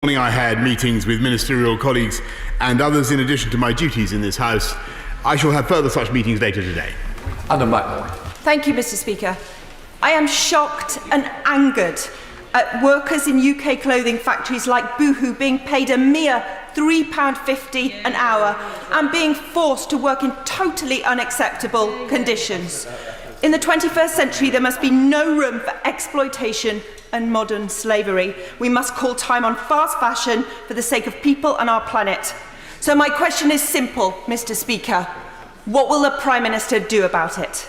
Morning I had meetings with ministerial colleagues and others in addition to my duties in this House. I shall have further such meetings later today. Thank you, Mr. Speaker. I am shocked and angered at workers in UK clothing factories like Boohoo being paid a mere £3.50 an hour and being forced to work in totally unacceptable conditions. In the 21st century, there must be no room for exploitation and modern slavery. We must call time on fast fashion for the sake of people and our planet. So my question is simple, Mr. Speaker. What will the Prime Minister do about it?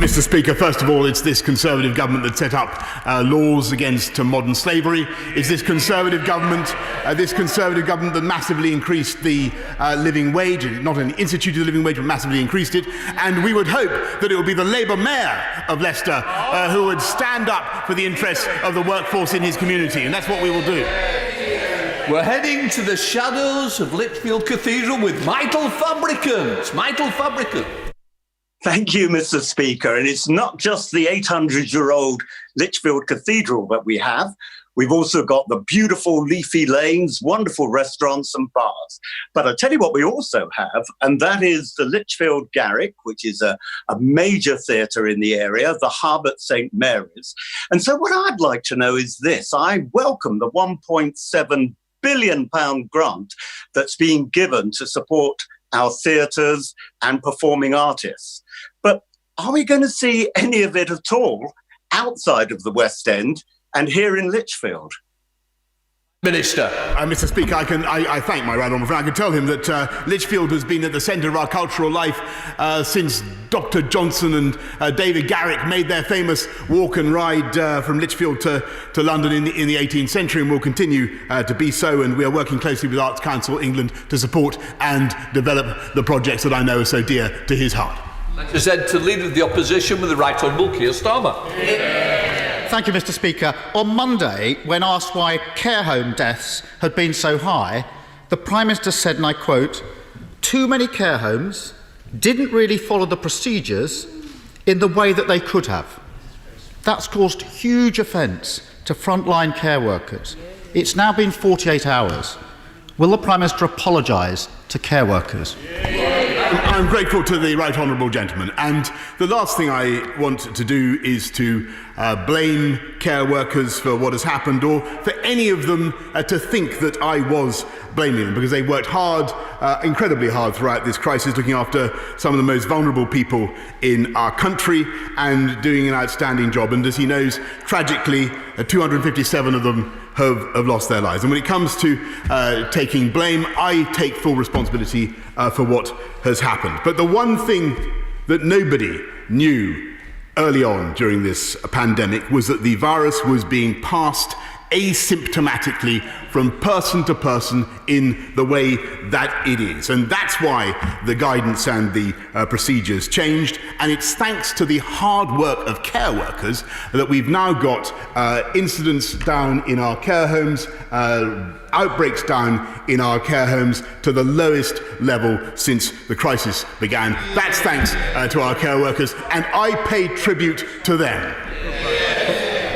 Mr. Speaker, first of all, it's this Conservative government that set up laws against modern slavery. It's this Conservative government that massively increased the living wage, not only instituted the living wage, but massively increased it. And we would hope that it would be the Labour Mayor of Leicester who would stand up for the interests of the workforce in his community, and that's what we will do. We're heading to the shadows of Lichfield Cathedral with Michael Fabricant. Thank you, Mr. Speaker. And it's not just the 800-year-old Lichfield Cathedral that we have. We've also got the beautiful leafy lanes, wonderful restaurants and bars. But I'll tell you what we also have, and that is the Lichfield Garrick, which is a major theatre in the area, the hub at St Mary's. And so what I'd like to know is this. I welcome the £1.7 billion grant that's being given to support our theatres and performing artists. But are we going to see any of it at all outside of the West End and here in Lichfield? Minister. Mr. Speaker, I thank my right honourable friend. I can tell him that Lichfield has been at the centre of our cultural life since Dr. Johnson and David Garrick made their famous walk and ride from Lichfield to London in the 18th century, and will continue to be so. And we are working closely with Arts Council England to support and develop the projects that I know are so dear to his heart. Present to Leader of the Opposition with the Right Honourable Keir Starmer. Thank you, Mr. Speaker. On Monday, when asked why care home deaths had been so high, the Prime Minister said, and I quote, "Too many care homes didn't really follow the procedures in the way that they could have." That's caused huge offence to frontline care workers. It's now been 48 hours. Will the Prime Minister apologise to care workers? I'm grateful to the right honourable gentleman, and the last thing I want to do is to blame care workers for what has happened, or for any of them to think that I was blaming them, because they worked hard, incredibly hard throughout this crisis, looking after some of the most vulnerable people in our country and doing an outstanding job. And as he knows, tragically, 257 of them have lost their lives. And when it comes to taking blame, I take full responsibility for what has happened. But the one thing that nobody knew early on during this pandemic was that the virus was being passed asymptomatically from person to person in the way that it is. And that's why the guidance and the procedures changed. And it's thanks to the hard work of care workers that we've now got incidents down in our care homes, outbreaks down in our care homes to the lowest level since the crisis began. That's thanks to our care workers, and I pay tribute to them.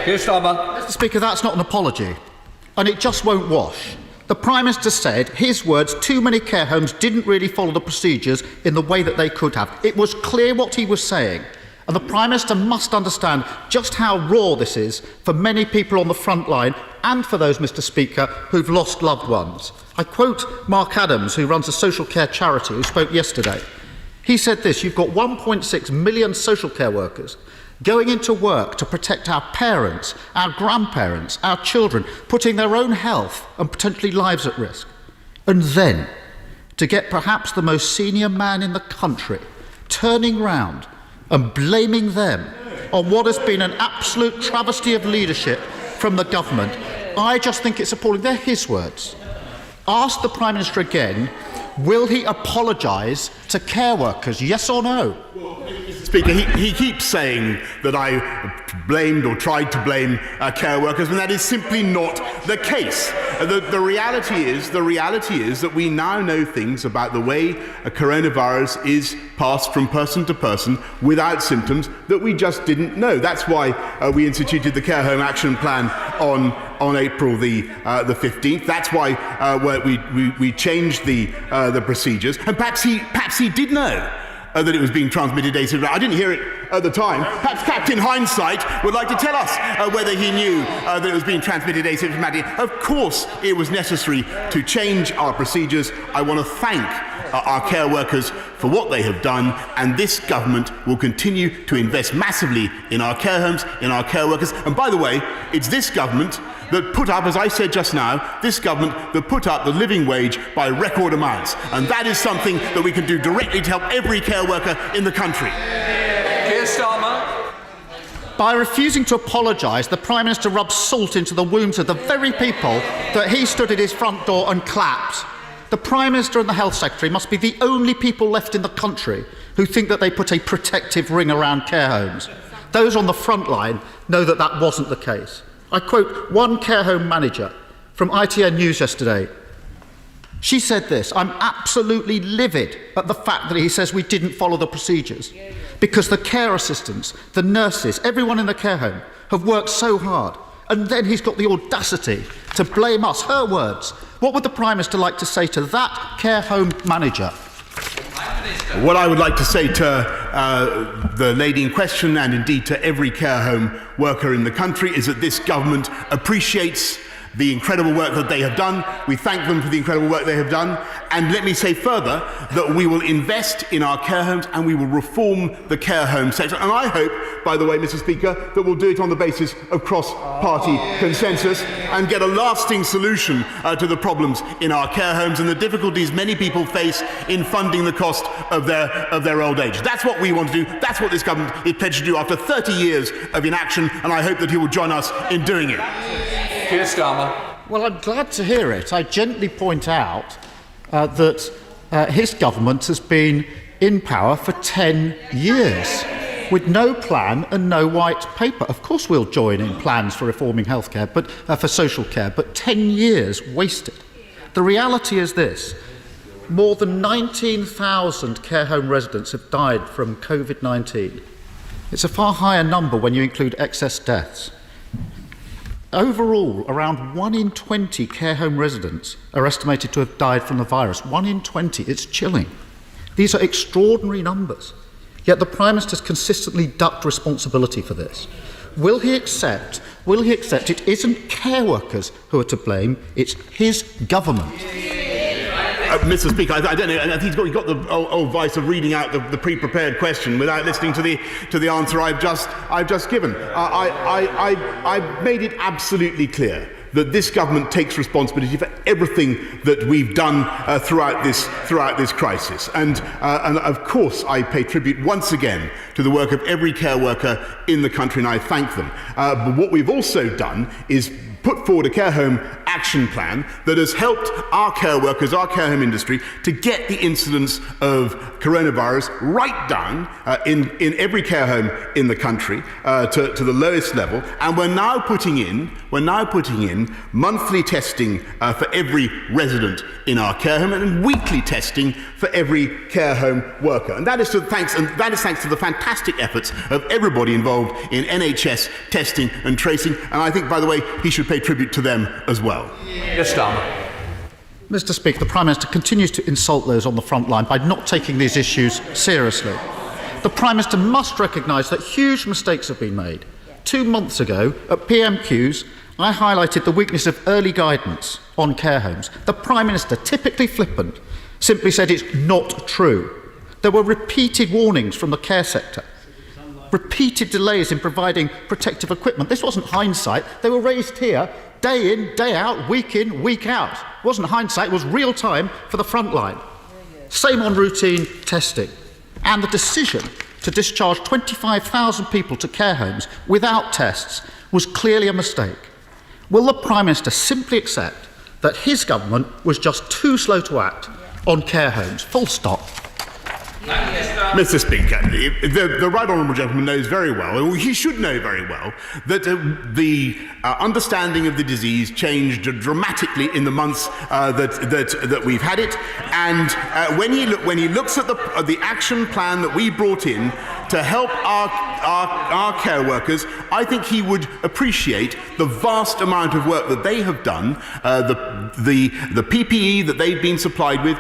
Keir Starmer. Mr. Speaker, that's not an apology, and it just won't wash. The Prime Minister said, his words, too many care homes didn't really follow the procedures in the way that they could have. It was clear what he was saying, and the Prime Minister must understand just how raw this is for many people on the front line and for those, Mr. Speaker, who've lost loved ones. I quote Mark Adams, who runs a social care charity, who spoke yesterday. He said this: "You've got 1.6 million social care workers going into work to protect our parents, our grandparents, our children, putting their own health and potentially lives at risk. And then, to get perhaps the most senior man in the country turning round and blaming them on what has been an absolute travesty of leadership from the government, I just think it's appalling." They're his words. Ask the Prime Minister again, will he apologise to care workers, yes or no? Speaker, he keeps saying that I blamed or tried to blame care workers, and that is simply not the case. The reality is that we now know things about the way a coronavirus is passed from person to person without symptoms that we just didn't know. That's why we instituted the Care Home Action Plan on on April the 15th. That's why we changed the procedures. And perhaps he did know that it was being transmitted asymptomatically. I didn't hear it at the time. Perhaps Captain Hindsight would like to tell us whether he knew that it was being transmitted asymptomatically. Of course, it was necessary to change our procedures. I want to thank our care workers for what they have done, and this government will continue to invest massively in our care homes, in our care workers. And by the way, it's this government that put up, as I said just now, this government that put up the living wage by record amounts. And that is something that we can do directly to help every care worker in the country. Keir Starmer. By refusing to apologise, the Prime Minister rubs salt into the wounds of the very people that he stood at his front door and clapped. The Prime Minister and the Health Secretary must be the only people left in the country who think that they put a protective ring around care homes. Those on the front line know that that wasn't the case. I quote one care home manager from ITN News yesterday. She said this: "I'm absolutely livid at the fact that he says we didn't follow the procedures, because the care assistants, the nurses, everyone in the care home have worked so hard. And then he's got the audacity to blame us." Her words. What would the Prime Minister like to say to that care home manager? What I would like to say to the lady in question, and indeed to every care home worker in the country, is that this government appreciates the incredible work that they have done. We thank them for the incredible work they have done. And let me say further that we will invest in our care homes and we will reform the care home sector. And I hope, by the way, Mr. Speaker, that we'll do it on the basis of cross-party consensus and get a lasting solution to the problems in our care homes and the difficulties many people face in funding the cost of their old age. That's what we want to do. That's what this government is pledged to do after 30 years of inaction, and I hope that he will join us in doing it. Keir Starmer. Well, I'm glad to hear it. I gently point out that his government has been in power for 10 years with no plan and no white paper. Of course we'll join in plans for reforming healthcare, but for social care, but 10 years wasted. The reality is this: more than 19,000 care home residents have died from COVID-19. It's a far higher number when you include excess deaths. Overall, around 1 in 20 care home residents are estimated to have died from the virus. 1 in 20. It's chilling. These are extraordinary numbers. Yet the Prime Minister has consistently ducked responsibility for this. Will he accept it isn't care workers who are to blame, it's his government? Mr. Speaker, I don't know. I think he's got the old vice of reading out the pre-prepared question without listening to the answer I've just given. I've made it absolutely clear that this government takes responsibility for everything that we've done throughout this crisis, and of course I pay tribute once again to the work of every care worker in the country, and I thank them. But what we've also done is put forward a care home action plan that has helped our care workers, our care home industry, to get the incidence of coronavirus right down in every care home in the country to the lowest level. And we're now putting in monthly testing for every resident in our care home and weekly testing for every care home worker. And that is thanks to the fantastic efforts of everybody involved in NHS testing and tracing. And I think, by the way, he should pay tribute to them as well. Yes, Starmer. Mr. Speaker, the Prime Minister continues to insult those on the front line by not taking these issues seriously. The Prime Minister must recognise that huge mistakes have been made. 2 months ago, at PMQs, I highlighted the weakness of early guidance on care homes. The Prime Minister, typically flippant, simply said it's not true. There were repeated warnings from the care sector, repeated delays in providing protective equipment. This wasn't hindsight. They were raised here day in, day out, week in, week out. It wasn't hindsight, it was real time for the front line. Same on routine testing. And the decision to discharge 25,000 people to care homes without tests was clearly a mistake. Will the Prime Minister simply accept that his government was just too slow to act on care homes? Full stop. Mr. Speaker, the right honourable gentleman knows very well, or he should know very well, that the understanding of the disease changed dramatically in the months that we've had it. And when he looks at the action plan that we brought in to help our care workers, I think he would appreciate the vast amount of work that they have done, the PPE that they've been supplied with,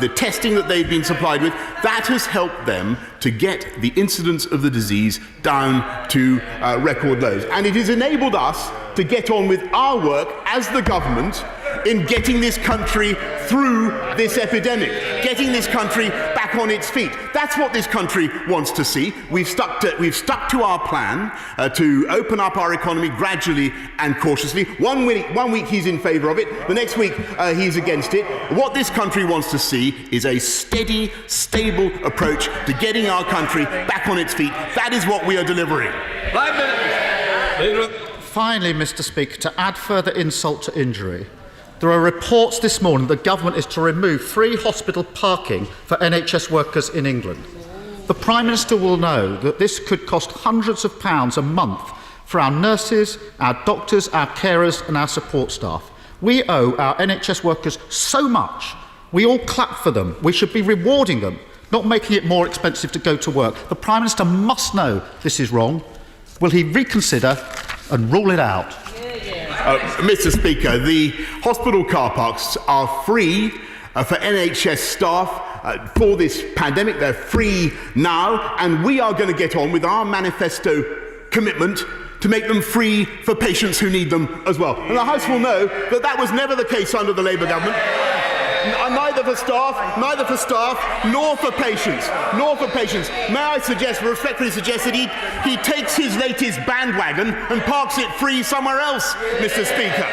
the testing that they've been supplied with. That has helped them to get the incidence of the disease down to record lows. And it has enabled us to get on with our work as the government in getting this country through this epidemic, getting this country back on its feet. That's what this country wants to see. We've stuck to our plan to open up our economy gradually and cautiously. One week he's in favour of it, the next week he's against it. What this country wants to see is a steady, stable approach to getting our country back on its feet. That is what we are delivering. Finally, Mr. Speaker, to add further insult to injury, there are reports this morning that the government is to remove free hospital parking for NHS workers in England. The Prime Minister will know that this could cost hundreds of pounds a month for our nurses, our doctors, our carers and our support staff. We owe our NHS workers so much. We all clap for them. We should be rewarding them, not making it more expensive to go to work. The Prime Minister must know this is wrong. Will he reconsider and rule it out? Mr. Speaker, the hospital car parks are free for NHS staff for this pandemic. They're free now, and we are going to get on with our manifesto commitment to make them free for patients who need them as well. And the House will know that that was never the case under the Labour government. Neither for staff, nor for patients, May I respectfully suggest that he takes his latest bandwagon and parks it free somewhere else, Mr. Speaker.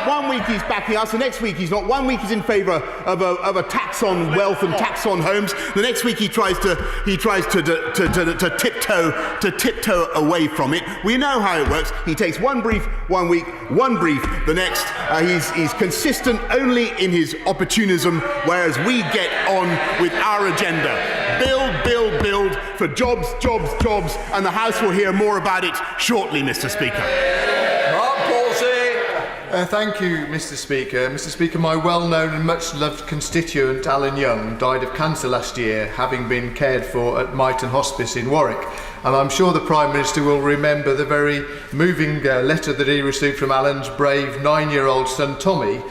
One week he's backing us, the next week he's not. One week he's in favour of a tax on wealth and tax on homes. The next week he tries to tiptoe away from it. We know how it works. He takes one brief one week, one brief the next. He's consistent only in his opportunism, whereas we get on with our agenda. Build for jobs, and the House will hear more about it shortly, Mr. Speaker. Thank you, Mr. Speaker. Mr. Speaker, my well-known and much-loved constituent, Alan Young, died of cancer last year, having been cared for at Myton Hospice in Warwick. And I'm sure the Prime Minister will remember the very moving letter that he received from Alan's brave 9-year-old son, Tommy,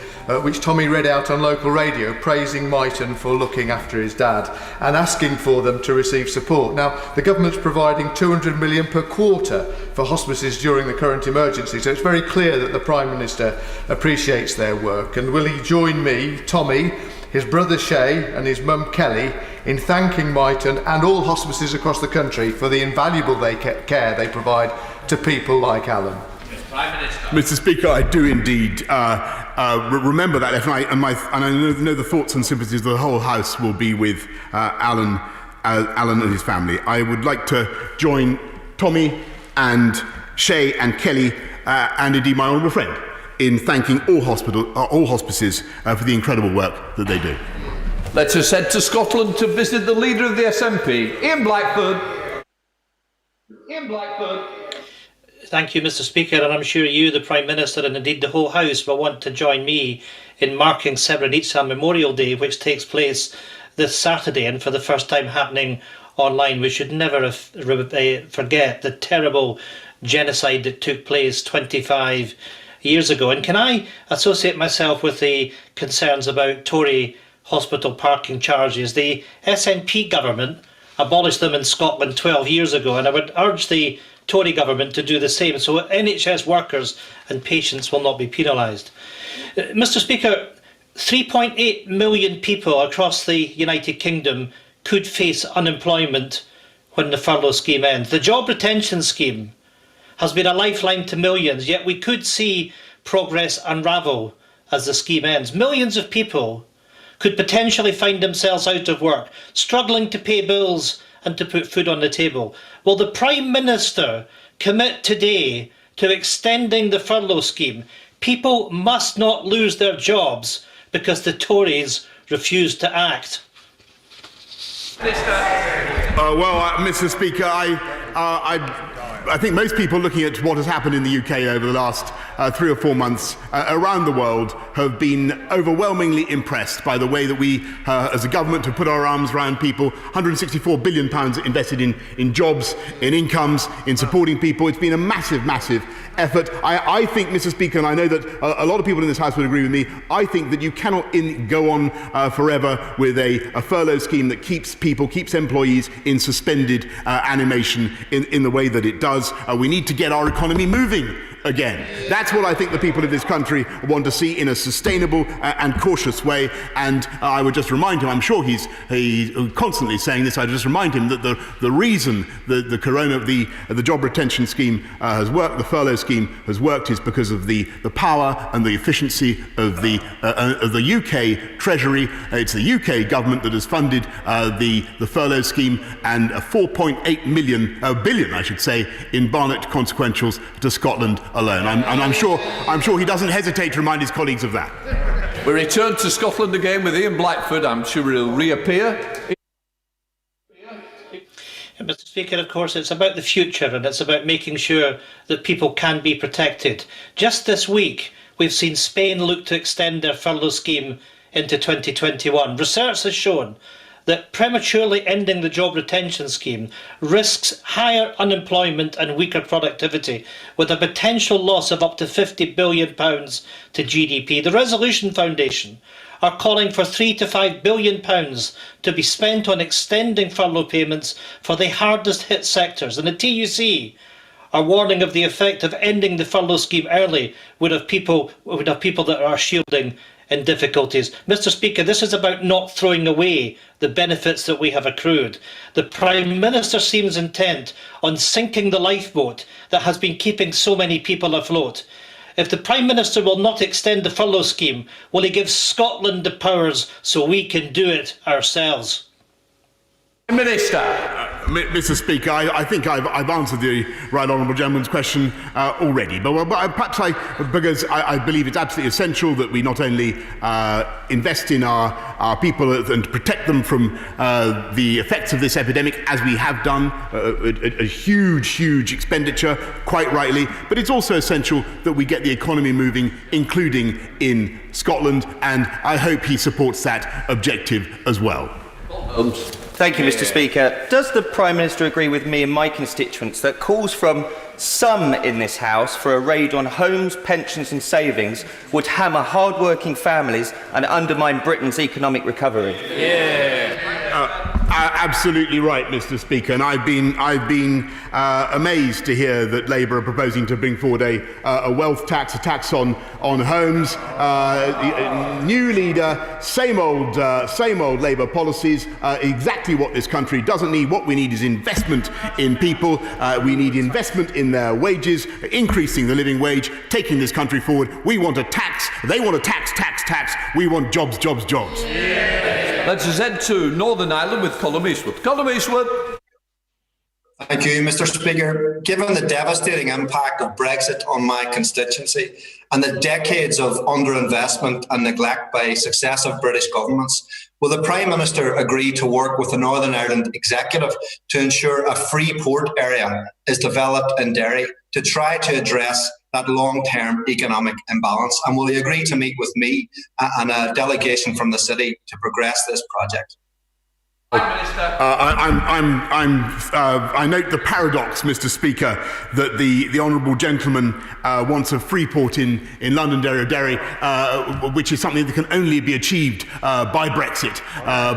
which Tommy read out on local radio, praising Myton for looking after his dad and asking for them to receive support. Now, the government's providing £200 million per quarter for hospices during the current emergency, so it's very clear that the Prime Minister appreciates their work. And will he join me, Tommy, his brother Shay and his mum Kelly in thanking Myton and all hospices across the country for the invaluable care they provide to people like Alan? Mr. Speaker, I do indeed remember that letter, and I know the thoughts and sympathies of the whole House will be with Alan and his family. I would like to join Tommy and Shay and Kelly and indeed my honourable friend in thanking all hospices for the incredible work that they do. Let us head to Scotland to visit the leader of the SNP, Ian Blackford. Thank you, Mr. Speaker, and I'm sure you, the Prime Minister, and indeed the whole House will want to join me in marking Srebrenica Memorial Day, which takes place this Saturday and for the first time happening online. We should never forget the terrible genocide that took place 25 years ago. And can I associate myself with the concerns about Tory hospital parking charges? The SNP government abolished them in Scotland 12 years ago, and I would urge the Tory government to do the same so NHS workers and patients will not be penalised. Mr. Speaker, 3.8 million people across the United Kingdom could face unemployment when the furlough scheme ends. The job retention scheme has been a lifeline to millions, yet we could see progress unravel as the scheme ends. Millions of people could potentially find themselves out of work, struggling to pay bills and to put food on the table. Will the Prime Minister commit today to extending the furlough scheme? People must not lose their jobs because the Tories refuse to act. Mr. Speaker, I think most people looking at what has happened in the UK over the last 3 or 4 months around the world have been overwhelmingly impressed by the way that we, as a government, have put our arms around people. £164 billion invested in jobs, in incomes, in supporting people. It's been a massive, massive effort. I think, Mr. Speaker, and I know that a lot of people in this House would agree with me, I think that you cannot go on forever with a furlough scheme that keeps employees in suspended animation in the way that it does. We need to get our economy moving again. That's what I think the people of this country want to see in a sustainable and cautious way. And I would just remind him, I'm sure he's constantly saying this, I just remind him that the reason the job retention scheme has worked, the furlough scheme has worked, is because of the power and the efficiency of the UK Treasury. It's the UK government that has funded the furlough scheme, and 4.8 billion, I should say, in Barnett consequentials to Scotland alone. I'm sure he doesn't hesitate to remind his colleagues of that. We return to Scotland again with Ian Blackford. I'm sure he'll reappear. Mr. Speaker, of course, it's about the future, and it's about making sure that people can be protected. Just this week, we've seen Spain look to extend their furlough scheme into 2021. Research has shown that prematurely ending the job retention scheme risks higher unemployment and weaker productivity, with a potential loss of up to £50 billion to GDP. The Resolution Foundation are calling for £3 to £5 billion to be spent on extending furlough payments for the hardest hit sectors. And the TUC are warning of the effect of ending the furlough scheme early would have people that are shielding in difficulties. Mr. Speaker, this is about not throwing away the benefits that we have accrued. The Prime Minister seems intent on sinking the lifeboat that has been keeping so many people afloat. If the Prime Minister will not extend the furlough scheme, will he give Scotland the powers so we can do it ourselves? Minister. Mr. Speaker, I think I've answered the right honourable gentleman's question already, but because I believe it's absolutely essential that we not only invest in our people and protect them from the effects of this epidemic, as we have done, a huge expenditure, quite rightly, but it's also essential that we get the economy moving, including in Scotland, and I hope he supports that objective as well. Thank you, Mr. Speaker. Does the Prime Minister agree with me and my constituents that calls from some in this House for a raid on homes, pensions and savings would hammer hard-working families and undermine Britain's economic recovery? Absolutely right, Mr. Speaker, and I've been amazed to hear that Labour are proposing to bring forward a wealth tax, a tax on homes. New leader, same old Labour policies. Exactly what this country doesn't need. What we need is investment in people. We need investment in their wages, increasing the living wage, taking this country forward. We want a tax. They want a tax. We want jobs. Let's head to Northern Ireland with Colm Eastwood. Colm Eastwood. Thank you, Mr. Speaker. Given the devastating impact of Brexit on my constituency and the decades of underinvestment and neglect by successive British governments, will the Prime Minister agree to work with the Northern Ireland Executive to ensure a free port area is developed in Derry to try to address that long-term economic imbalance? And will he agree to meet with me and a delegation from the city to progress this project? I note the paradox, Mr. Speaker, that the honourable gentleman wants a free port in Londonderry, which is something that can only be achieved by Brexit,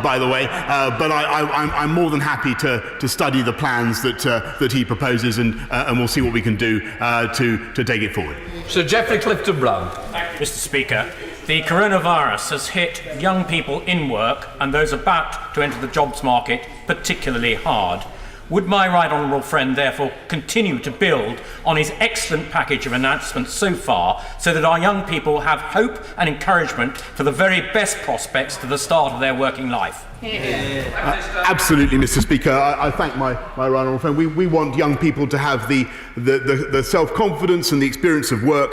by the way. But I'm more than happy to study the plans that he proposes, and we'll see what we can do to take it forward. Sir Geoffrey Clifton-Brown. Mr. Speaker, the coronavirus has hit young people in work and those about to enter the jobs market particularly hard. Would my right honourable friend therefore continue to build on his excellent package of announcements so far, so that our young people have hope and encouragement for the very best prospects to the start of their working life? Absolutely, Mr. Speaker. I thank my right honourable friend. We want young people to have the self-confidence and the experience of work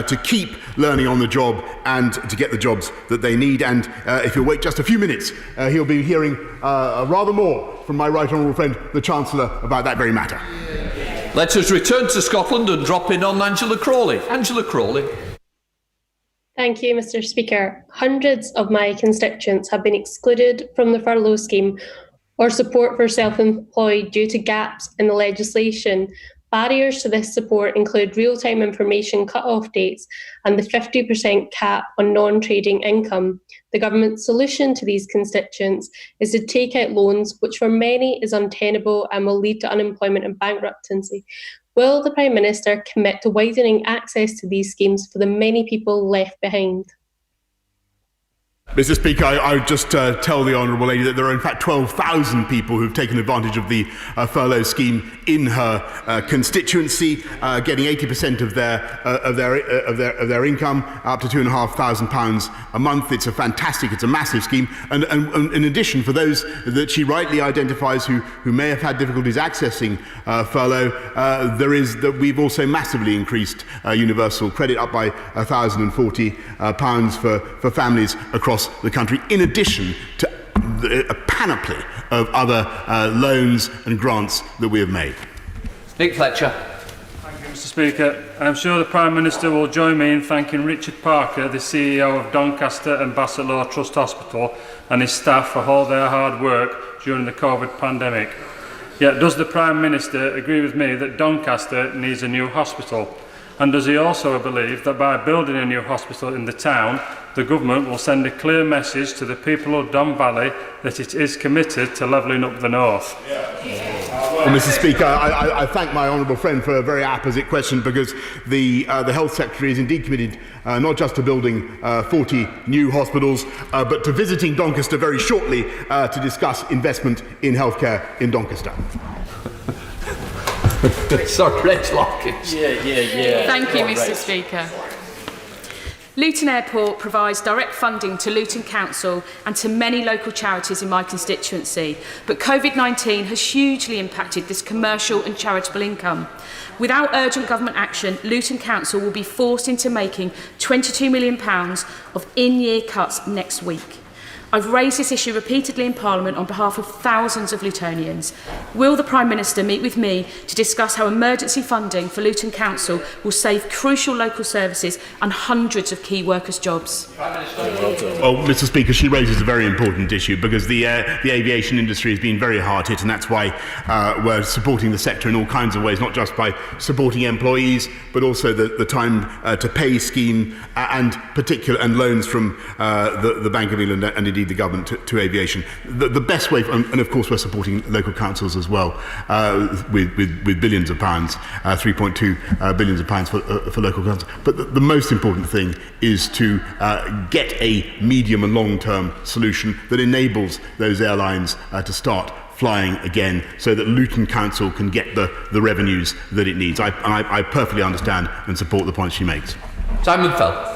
to keep learning on the job and to get the jobs that they need. And if you'll wait just a few minutes, he'll be hearing rather more from my right honourable friend, the Chancellor, about that very matter. Let us return to Scotland and drop in on Angela Crawley. Angela Crawley. Thank you, Mr. Speaker. Hundreds of my constituents have been excluded from the furlough scheme or support for self-employed due to gaps in the legislation. Barriers to this support include real-time information cut-off dates and the 50% cap on non-trading income. The government's solution to these constituents is to take out loans, which for many is untenable and will lead to unemployment and bankruptcy. Will the Prime Minister commit to widening access to these schemes for the many people left behind? Mr. Speaker, I would just tell the Honourable Lady that there are in fact 12,000 people who've taken advantage of the furlough scheme in her constituency, getting 80% of their income, up to £2,500 a month. It's a massive scheme. And in addition, for those that she rightly identifies who may have had difficulties accessing furlough, we've also massively increased universal credit up by £1,040 for families across the country, in addition to a panoply of other loans and grants that we have made. Nick Fletcher. Thank you, Mr. Speaker. I'm sure the Prime Minister will join me in thanking Richard Parker, the CEO of Doncaster and Bassett Law Trust Hospital, and his staff for all their hard work during the COVID pandemic. Yet does the Prime Minister agree with me that Doncaster needs a new hospital? And does he also believe that by building a new hospital in the town, the government will send a clear message to the people of Don Valley that it is committed to levelling up the north? Well, Mr. Speaker, I thank my honourable friend for a very apposite question, because the Health Secretary is indeed committed not just to building 40 new hospitals, but to visiting Doncaster very shortly to discuss investment in healthcare in Doncaster. Sorry, Reg Lockins. Yeah. Thank you, Mr. Speaker. Luton Airport provides direct funding to Luton Council and to many local charities in my constituency, but COVID-19 has hugely impacted this commercial and charitable income. Without urgent government action, Luton Council will be forced into making £22 million of in-year cuts next week. I've raised this issue repeatedly in Parliament on behalf of thousands of Lutonians. Will the Prime Minister meet with me to discuss how emergency funding for Luton Council will save crucial local services and hundreds of key workers' jobs? Well, Mr. Speaker, she raises a very important issue, because the aviation industry has been very hard hit, and that's why we're supporting the sector in all kinds of ways, not just by supporting employees, but also the time to pay scheme and loans from the Bank of England and indeed the government to aviation. The best way, and of course we're supporting local councils as well with billions of pounds, 3.2 billions of pounds for local councils. But the most important thing is to get a medium and long-term solution that enables those airlines to start flying again, so that Luton Council can get the revenues that it needs. I perfectly understand and support the points she makes. Simon Fell.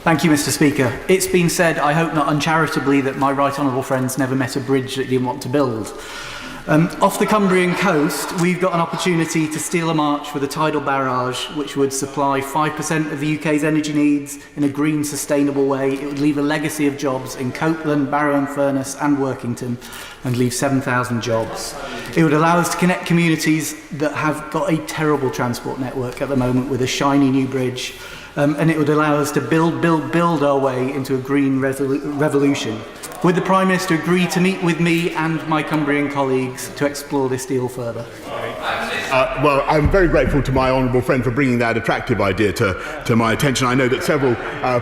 Thank you, Mr. Speaker. It's been said, I hope not uncharitably, that my right honourable friends never met a bridge that he didn't want to build. Off the Cumbrian coast, we've got an opportunity to steal a march with a tidal barrage which would supply 5% of the UK's energy needs in a green, sustainable way. It would leave a legacy of jobs in Copeland, Barrow-in-Furness and Workington, and leave 7,000 jobs. It would allow us to connect communities that have got a terrible transport network at the moment with a shiny new bridge. And it would allow us to build our way into a green revolution. Would the Prime Minister agree to meet with me and my Cumbrian colleagues to explore this deal further? Well, I'm very grateful to my honourable friend for bringing that attractive idea to my attention. I know that several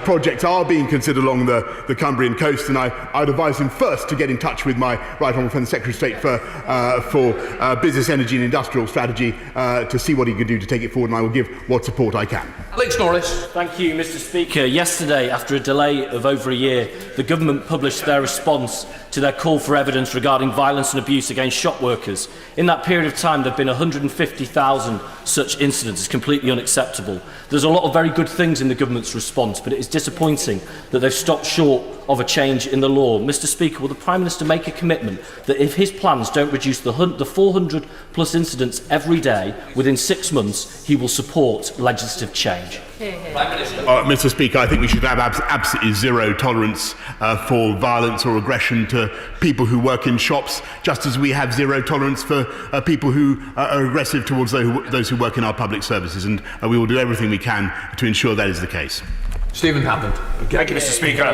projects are being considered along the Cumbrian coast, and I'd advise him first to get in touch with my right honourable friend, the Secretary of State for Business, Energy and Industrial Strategy to see what he can do to take it forward, and I will give what support I can. Alex Norris. Thank you, Mr. Speaker. Yesterday, after a delay of over a year, the government published their response to their call for evidence regarding violence and abuse against shop workers. In that period of time, there have been 150,000 such incidents. It's completely unacceptable. There's a lot of very good things in the government's response, but it is disappointing that they've stopped short of a change in the law. Mr. Speaker, will the Prime Minister make a commitment that if his plans don't reduce the 400 plus incidents every day within 6 months, he will support legislative change? change. Mr. Speaker, I think we should have absolutely zero tolerance for violence or aggression to people who work in shops, just as we have zero tolerance for people who are aggressive towards those who work in our public services, and we will do everything we can to ensure that is the case. Stephen Hammond. Thank you, Mr. Speaker.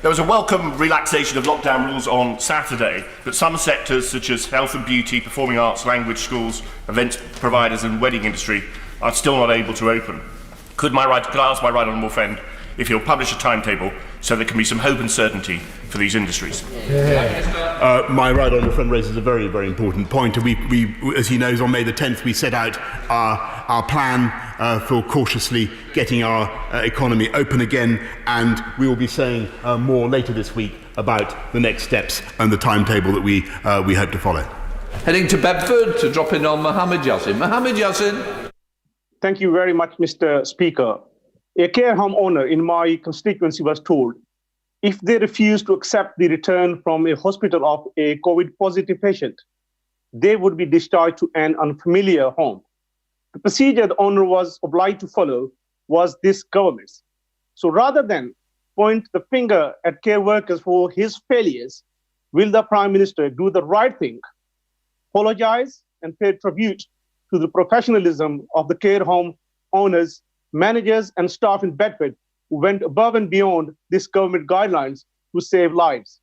There was a welcome relaxation of lockdown rules on Saturday, but some sectors such as health and beauty, performing arts, language schools, events providers and wedding industry are still not able to open. Could I ask my right honourable friend if he'll publish a timetable so there can be some hope and certainty for these industries? My right honourable friend raises a very, very important point. We, as he knows, on May the 10th we set out our plan for cautiously getting our economy open again, and we will be saying more later this week about the next steps and the timetable that we hope to follow. Heading to Bedford to drop in on Mohammed Yassin. Mohammed Yassin. Thank you very much, Mr. Speaker. A care home owner in my constituency was told if they refuse to accept the return from a hospital of a COVID-positive patient, they would be discharged to an unfamiliar home. The procedure the owner was obliged to follow was this government's. So rather than point the finger at care workers for his failures, will the Prime Minister do the right thing, apologize and pay tribute to the professionalism of the care home owners, managers and staff in Bedford who went above and beyond this government guidelines to save lives?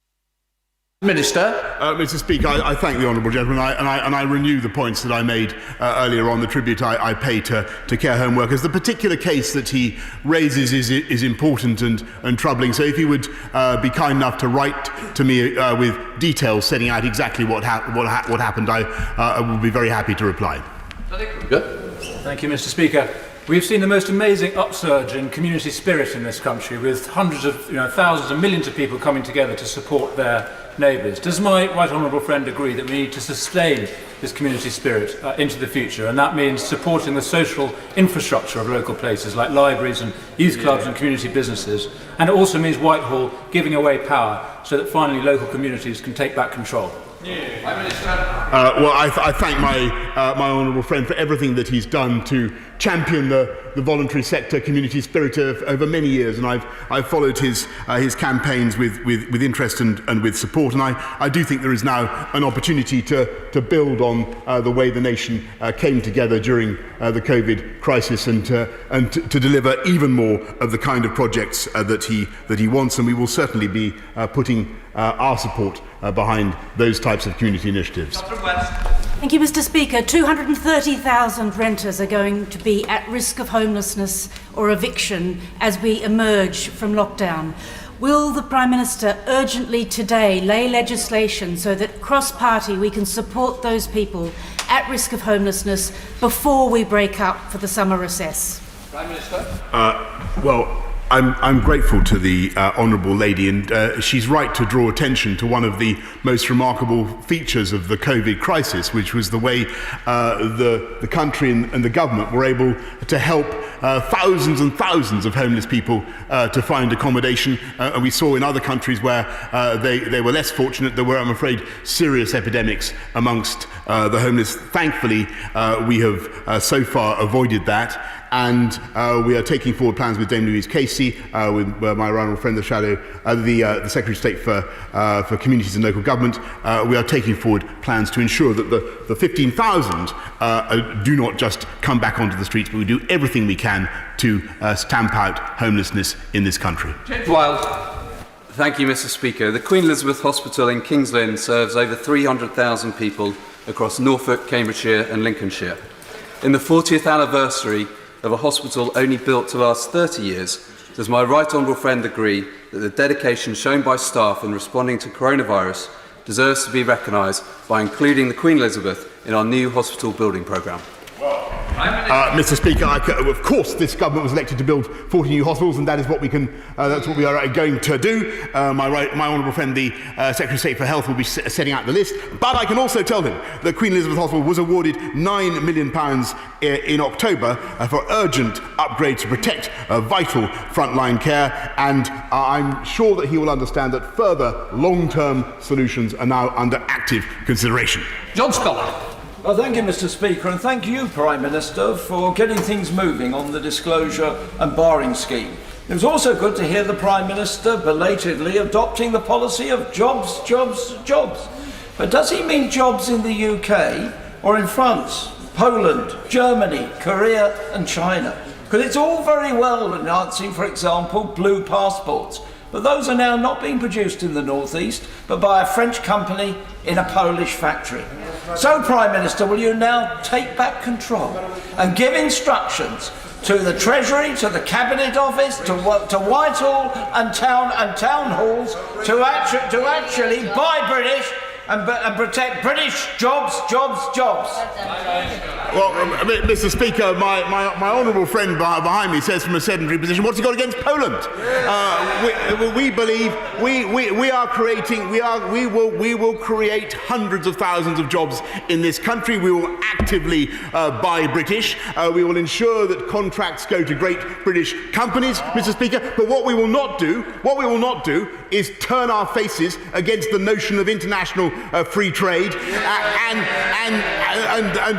Minister. Mr. Speaker, I thank the honourable gentleman, and I renew the points that I made earlier on the tribute I pay to care home workers. The particular case that he raises is important and troubling. So if he would be kind enough to write to me with details setting out exactly what happened, I will be very happy to reply. Thank you, Mr. Speaker. We've seen the most amazing upsurge in community spirit in this country, with hundreds of, thousands and millions of people coming together to support their neighbours. Does my right honourable friend agree that we need to sustain this community spirit into the future, and that means supporting the social infrastructure of local places like libraries and youth clubs and community businesses, and it also means Whitehall giving away power so that finally local communities can take back control? Well, I thank my honourable friend for everything that he's done to champion the voluntary sector community spirit over many years, and I've followed his campaigns with interest and with support, and I do think there is now an opportunity to build on the way the nation came together during the COVID crisis and to deliver even more of the kind of projects that he wants, and we will certainly be putting our support behind those types of community initiatives. Thank you, Mr. Speaker. 230,000 renters are going to be at risk of homelessness or eviction as we emerge from lockdown. Will the Prime Minister urgently today lay legislation so that cross-party we can support those people at risk of homelessness before we break up for the summer recess? Prime Minister. Well, I'm grateful to the honourable lady, and she's right to draw attention to one of the most remarkable features of the COVID crisis, which was the way the country and the government were able to help thousands and thousands of homeless people to find accommodation. And we saw in other countries where they were less fortunate, there were, I'm afraid, serious epidemics amongst the homeless. Thankfully, we have so far avoided that. And we are taking forward plans with Dame Louise Casey, with my honourable friend, the Secretary of State for Communities and Local Government. We are taking forward plans to ensure that the 15,000 do not just come back onto the streets, but we do everything we can to stamp out homelessness in this country. James Wild. Thank you, Mr. Speaker. The Queen Elizabeth Hospital in Kings Lynn serves over 300,000 people across Norfolk, Cambridgeshire and Lincolnshire. In the 40th anniversary of a hospital only built to last 30 years, does my right honourable friend agree that the dedication shown by staff in responding to coronavirus deserves to be recognised by including the Queen Elizabeth in our new hospital building programme? Mr. Speaker, of course, this government was elected to build 40 new hospitals, and that is what we can. That's what we are going to do. My honourable friend, the Secretary of State for Health, will be setting out the list. But I can also tell him that Queen Elizabeth Hospital was awarded £9 million in October for urgent upgrades to protect vital frontline care, and I'm sure that he will understand that further long-term solutions are now under active consideration. John Scholar. Well, thank you, Mr. Speaker, and thank you, Prime Minister, for getting things moving on the disclosure and barring scheme. It was also good to hear the Prime Minister belatedly adopting the policy of jobs, jobs, jobs. But does he mean jobs in the UK or in France, Poland, Germany, Korea and China? Because it's all very well announcing, for example, blue passports, but those are now not being produced in the northeast, but by a French company in a Polish factory. So, Prime Minister, will you now take back control and give instructions to the Treasury, to the Cabinet Office, to Whitehall and town halls to actually buy British and protect British jobs, jobs, jobs? Well, Mr. Speaker, my honourable friend behind me says from a sedentary position, what's he got against Poland? We believe we are creating, we will create hundreds of thousands of jobs in this country. We will actively buy British. We will ensure that contracts go to great British companies, Mr. Speaker. But what we will not do is turn our faces against the notion of international free trade and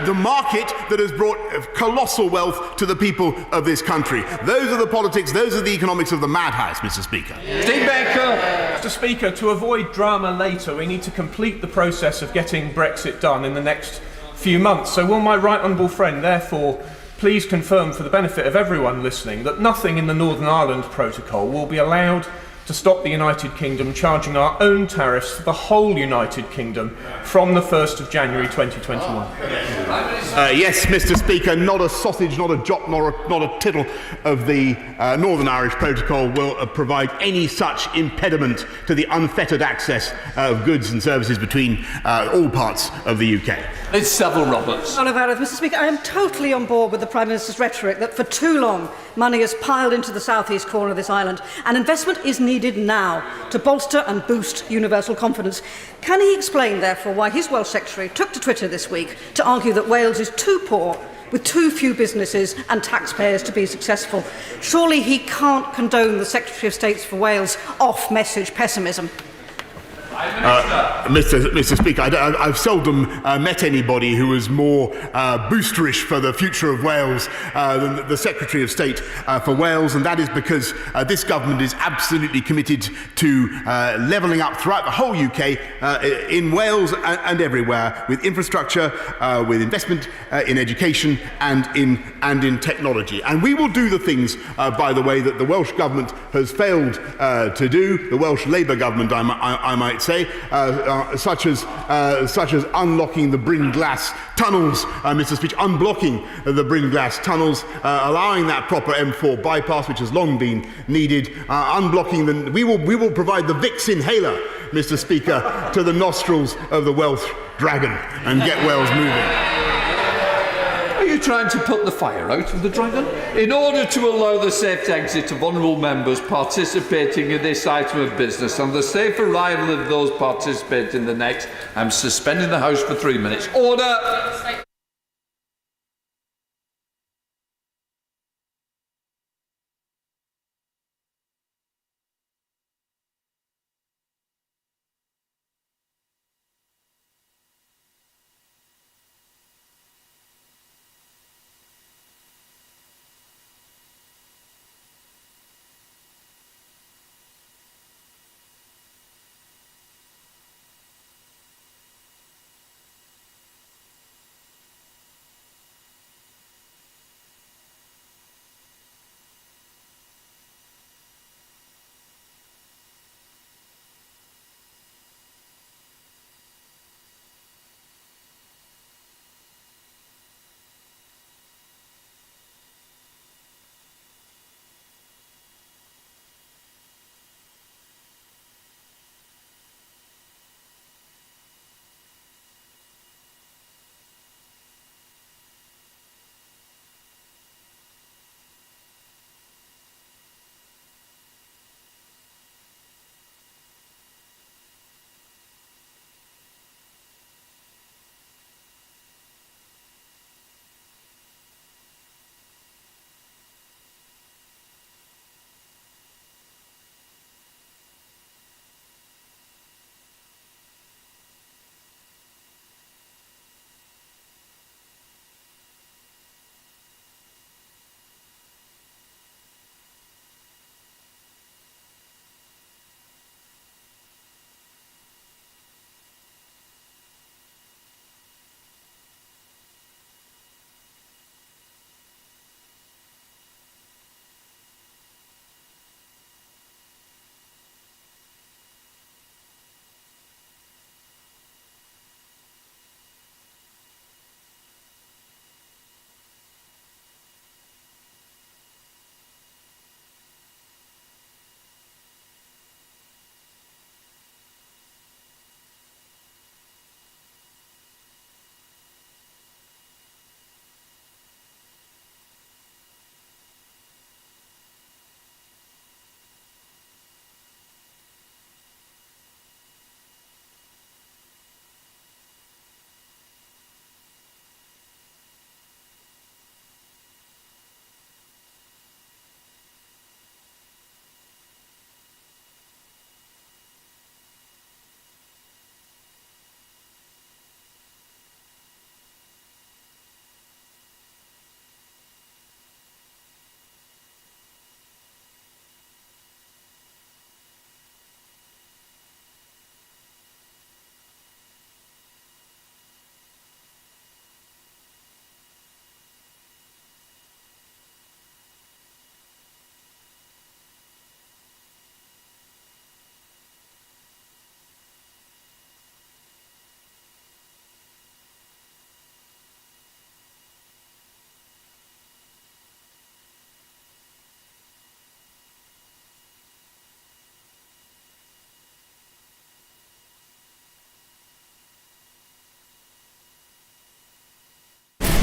the market that has brought colossal wealth to the people of this country. Those are the politics, those are the economics of the madhouse, Mr. Speaker. Steve Baker. Mr. Speaker, to avoid drama later, we need to complete the process of getting Brexit done in the next few months. So will my right honourable friend therefore please confirm, for the benefit of everyone listening, that nothing in the Northern Ireland Protocol will be allowed to stop the United Kingdom charging our own tariffs for the whole United Kingdom from the 1st of January 2021? Yes, Mr. Speaker, not a sausage, not a jot, not a tittle of the Northern Irish Protocol will provide any such impediment to the unfettered access of goods and services between all parts of the UK. It's Savile Roberts. Mr. Speaker, I am totally on board with the Prime Minister's rhetoric that for too long money has piled into the southeast corner of this island, and investment is needed now to bolster and boost universal confidence. Can he explain, therefore, why his Welsh Secretary took to Twitter this week to argue that Wales is too poor, with too few businesses and taxpayers to be successful? Surely he can't condone the Secretary of State's for Wales off-message pessimism. Mr. Speaker, I've seldom met anybody who was more boosterish for the future of Wales than the Secretary of State for Wales, and that is because this government is absolutely committed to levelling up throughout the whole UK, in Wales and everywhere, with infrastructure, with investment in education and in technology. And we will do the things, by the way, that the Welsh Government has failed to do, the Welsh Labour Government, I might say, such as unlocking the Bryn Glas tunnels, Mr. Speaker, unblocking the Bryn Glas tunnels, allowing that proper M4 bypass, which has long been needed, unblocking we will provide the Vicks inhaler, Mr. Speaker, to the nostrils of the Welsh dragon and get Wales moving. Are you trying to put the fire out of the dragon? In order to allow the safe exit of honourable members participating in this item of business and the safe arrival of those participating in the next, I'm suspending the House for 3 minutes. Order!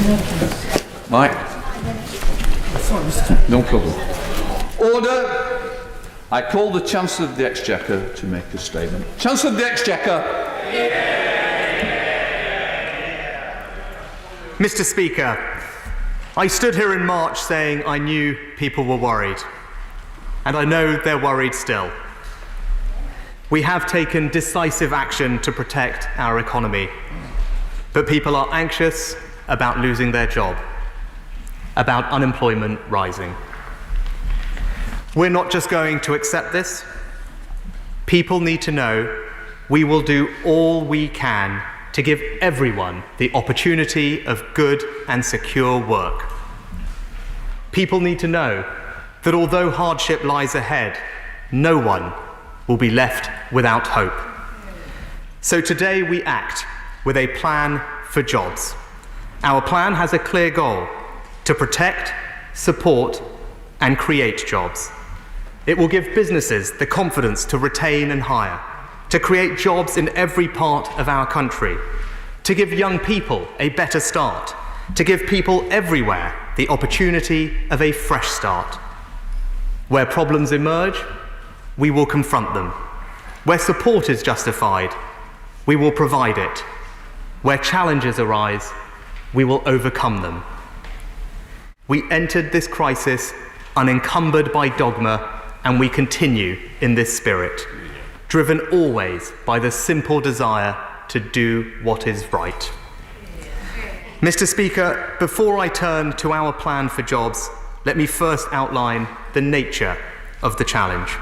Mike? No problem. Order! I call the Chancellor of the Exchequer to make a statement. Chancellor of the Exchequer! Mr. Speaker, I stood here in March saying I knew people were worried, and I know they're worried still. We have taken decisive action to protect our economy, but people are anxious about losing their job, about unemployment rising. We're not just going to accept this. People need to know we will do all we can to give everyone the opportunity of good and secure work. People need to know that although hardship lies ahead, no one will be left without hope. So today we act with a plan for jobs. Our plan has a clear goal: to protect, support, and create jobs. It will give businesses the confidence to retain and hire, to create jobs in every part of our country, to give young people a better start, to give people everywhere the opportunity of a fresh start. Where problems emerge, we will confront them. Where support is justified, we will provide it. Where challenges arise, we will overcome them. We entered this crisis unencumbered by dogma, and we continue in this spirit, driven always by the simple desire to do what is right. Mr. Speaker, before I turn to our plan for jobs, let me first outline the nature of the challenge.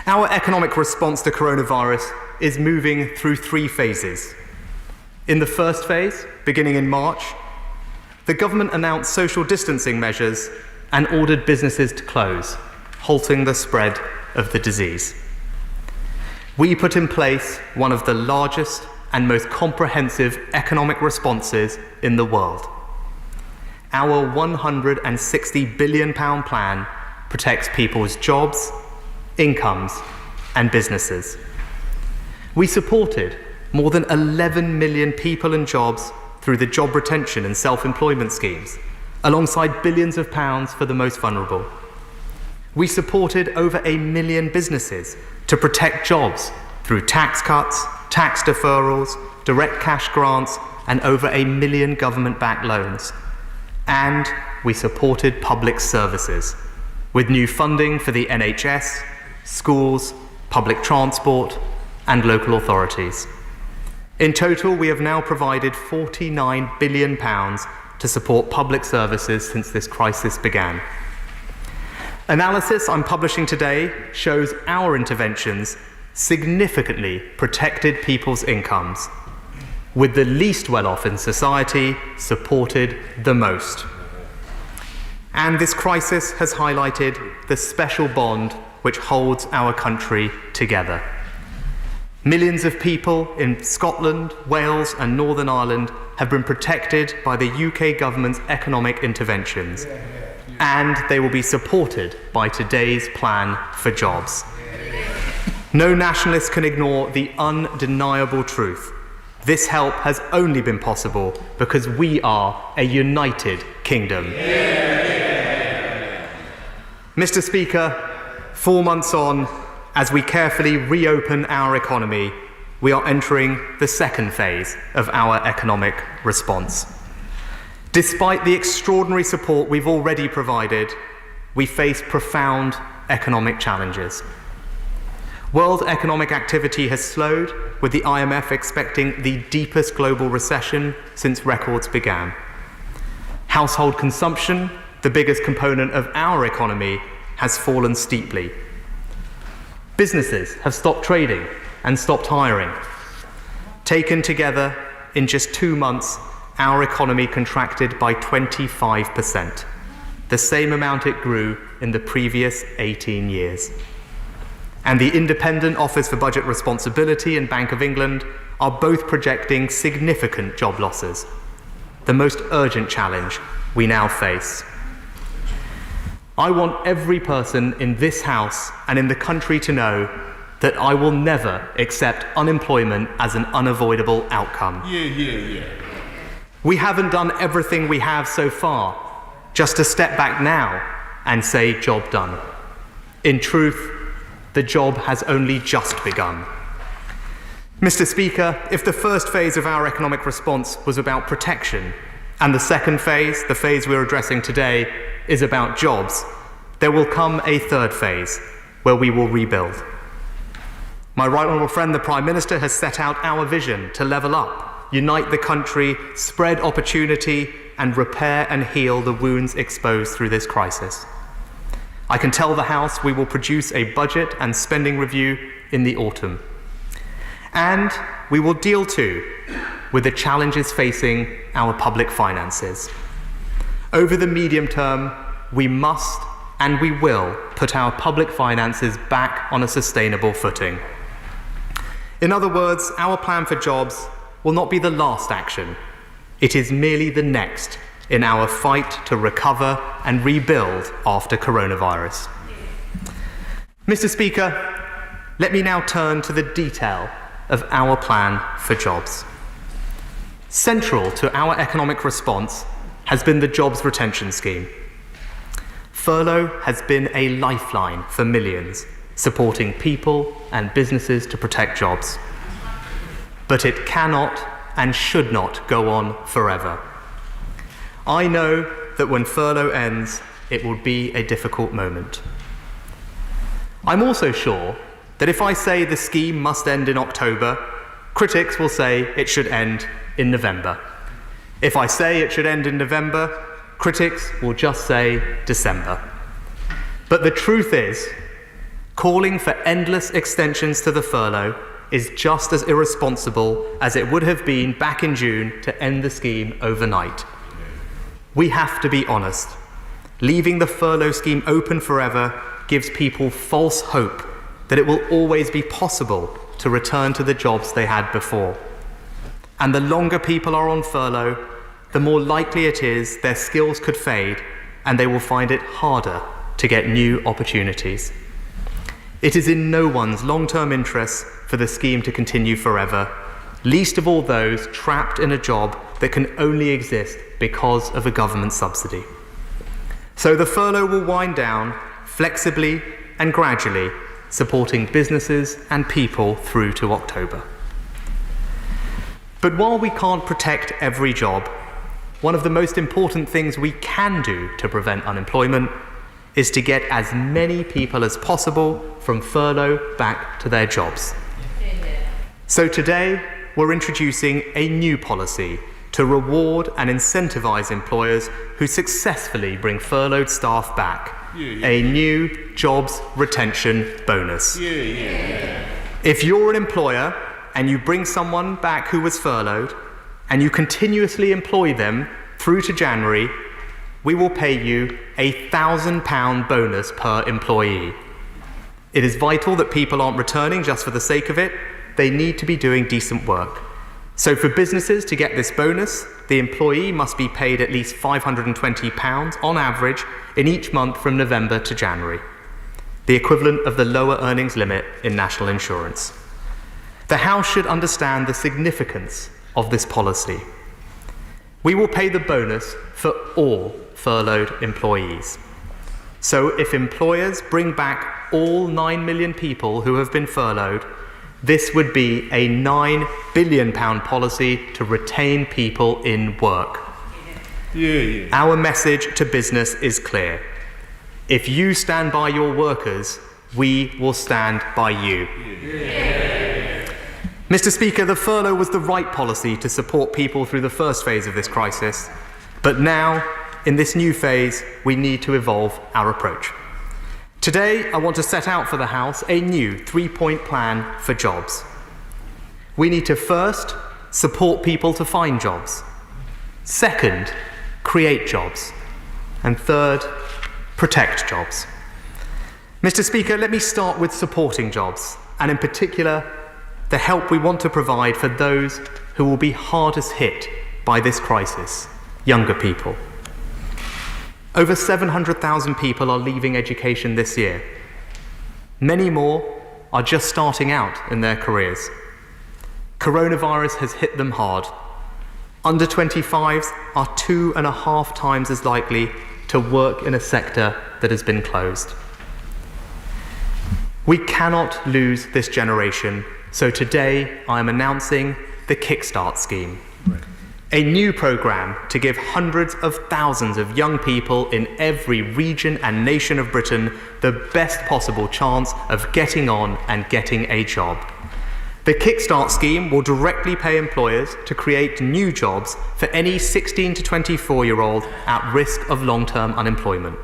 Our economic response to coronavirus is moving through 3 phases. In the first phase, beginning in March, the government announced social distancing measures and ordered businesses to close, halting the spread of the disease. We put in place one of the largest and most comprehensive economic responses in the world. Our £160 billion plan protects people's jobs, incomes, and businesses. We supported more than 11 million people and jobs through the job retention and self-employment schemes, alongside billions of pounds for the most vulnerable. We supported over 1 million businesses to protect jobs through tax cuts, tax deferrals, direct cash grants, and over 1 million government-backed loans. And we supported public services with new funding for the NHS, schools, public transport, and local authorities. In total, we have now provided £49 billion to support public services since this crisis began. Analysis I'm publishing today shows our interventions significantly protected people's incomes, with the least well-off in society supported the most. And this crisis has highlighted the special bond which holds our country together. Millions of people in Scotland, Wales, and Northern Ireland have been protected by the UK government's economic interventions, and they will be supported by today's plan for jobs. No nationalist can ignore the undeniable truth. This help has only been possible because we are a united kingdom. Mr. Speaker, 4 months on, as we carefully reopen our economy, we are entering the second phase of our economic response. Despite the extraordinary support we've already provided, we face profound economic challenges. World economic activity has slowed, with the IMF expecting the deepest global recession since records began. Household consumption, the biggest component of our economy, has fallen steeply. Businesses have stopped trading and stopped hiring. Taken together, in just 2 months, our economy contracted by 25%, the same amount it grew in the previous 18 years. And the Independent Office for Budget Responsibility and Bank of England are both projecting significant job losses, the most urgent challenge we now face. I want every person in this House and in the country to know that I will never accept unemployment as an unavoidable outcome. We haven't done everything we have so far, just to step back now and say job done. In truth, the job has only just begun. Mr. Speaker, if the first phase of our economic response was about protection, and the second phase, the phase we're addressing today, is about jobs, there will come a third phase where we will rebuild. My right honourable friend, the Prime Minister, has set out our vision to level up, unite the country, spread opportunity, and repair and heal the wounds exposed through this crisis. I can tell the House we will produce a budget and spending review in the autumn. And we will deal too with the challenges facing our public finances. Over the medium term, we must and we will put our public finances back on a sustainable footing. In other words, our plan for jobs will not be the last action. It is merely the next in our fight to recover and rebuild after coronavirus. Mr. Speaker, let me now turn to the detail of our plan for jobs. Central to our economic response has been the Jobs Retention Scheme. Furlough has been a lifeline for millions, supporting people and businesses to protect jobs. But it cannot and should not go on forever. I know that when furlough ends, it will be a difficult moment. I'm also sure that if I say the scheme must end in October, critics will say it should end in November. If I say it should end in November, critics will just say December. But the truth is, calling for endless extensions to the furlough is just as irresponsible as it would have been back in June to end the scheme overnight. We have to be honest. Leaving the furlough scheme open forever gives people false hope that it will always be possible to return to the jobs they had before. And the longer people are on furlough, the more likely it is their skills could fade and they will find it harder to get new opportunities. It is in no one's long-term interest for the scheme to continue forever, least of all those trapped in a job that can only exist because of a government subsidy. So the furlough will wind down flexibly and gradually, supporting businesses and people through to October. But while we can't protect every job, one of the most important things we can do to prevent unemployment is to get as many people as possible from furlough back to their jobs. So today, we're introducing a new policy to reward and incentivise employers who successfully bring furloughed staff back. A new jobs retention bonus. If you're an employer and you bring someone back who was furloughed and you continuously employ them through to January, we will pay you a £1,000 bonus per employee. It is vital that people aren't returning just for the sake of it. They need to be doing decent work. So for businesses to get this bonus, the employee must be paid at least £520 on average in each month from November to January, the equivalent of the lower earnings limit in national insurance. The House should understand the significance of this policy. We will pay the bonus for all furloughed employees. So if employers bring back all 9 million people who have been furloughed, this would be a £9 billion policy to retain people in work. Our message to business is clear. If you stand by your workers, we will stand by you. Mr. Speaker, the furlough was the right policy to support people through the first phase of this crisis. But now, in this new phase, we need to evolve our approach. Today, I want to set out for the House a new 3-point plan for jobs. We need to first support people to find jobs. Second, create jobs. And third, protect jobs. Mr. Speaker, let me start with supporting jobs, and in particular, the help we want to provide for those who will be hardest hit by this crisis, younger people. Over 700,000 people are leaving education this year. Many more are just starting out in their careers. Coronavirus has hit them hard. Under 25s are 2.5 times as likely to work in a sector that has been closed. We cannot lose this generation, so today I am announcing the Kickstart scheme. A new programme to give hundreds of thousands of young people in every region and nation of Britain the best possible chance of getting on and getting a job. The Kickstart scheme will directly pay employers to create new jobs for any 16 to 24-year-old at risk of long-term unemployment.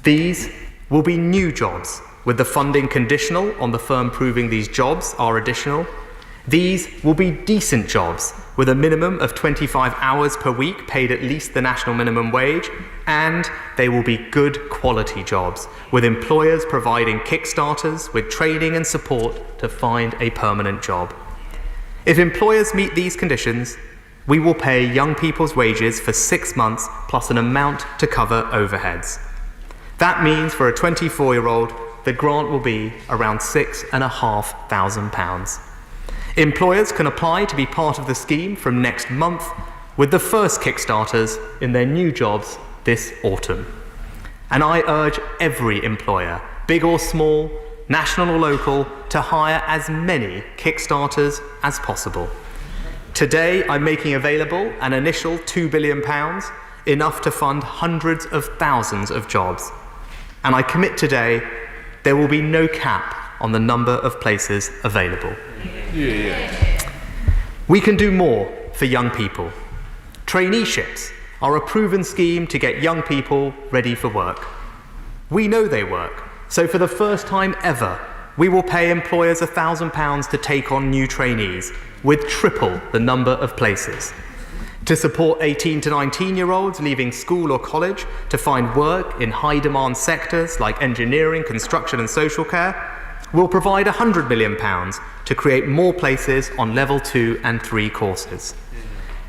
These will be new jobs, with the funding conditional on the firm proving these jobs are additional. These will be decent jobs, with a minimum of 25 hours per week paid at least the national minimum wage, and they will be good quality jobs, with employers providing Kickstarters with training and support to find a permanent job. If employers meet these conditions, we will pay young people's wages for 6 months plus an amount to cover overheads. That means for a 24-year-old, the grant will be around £6,500. Employers can apply to be part of the scheme from next month, with the first Kickstarters in their new jobs this autumn. And I urge every employer, big or small, national or local, to hire as many Kickstarters as possible. Today, I'm making available an initial £2 billion, enough to fund hundreds of thousands of jobs. And I commit today, there will be no cap on the number of places available. We can do more for young people. Traineeships are a proven scheme to get young people ready for work. We know they work, so for the first time ever, we will pay employers £1,000 to take on new trainees, with triple the number of places. To support 18 to 19-year-olds leaving school or college to find work in high-demand sectors like engineering, construction and social care, we'll provide £100 million to create more places on level 2 and 3 courses.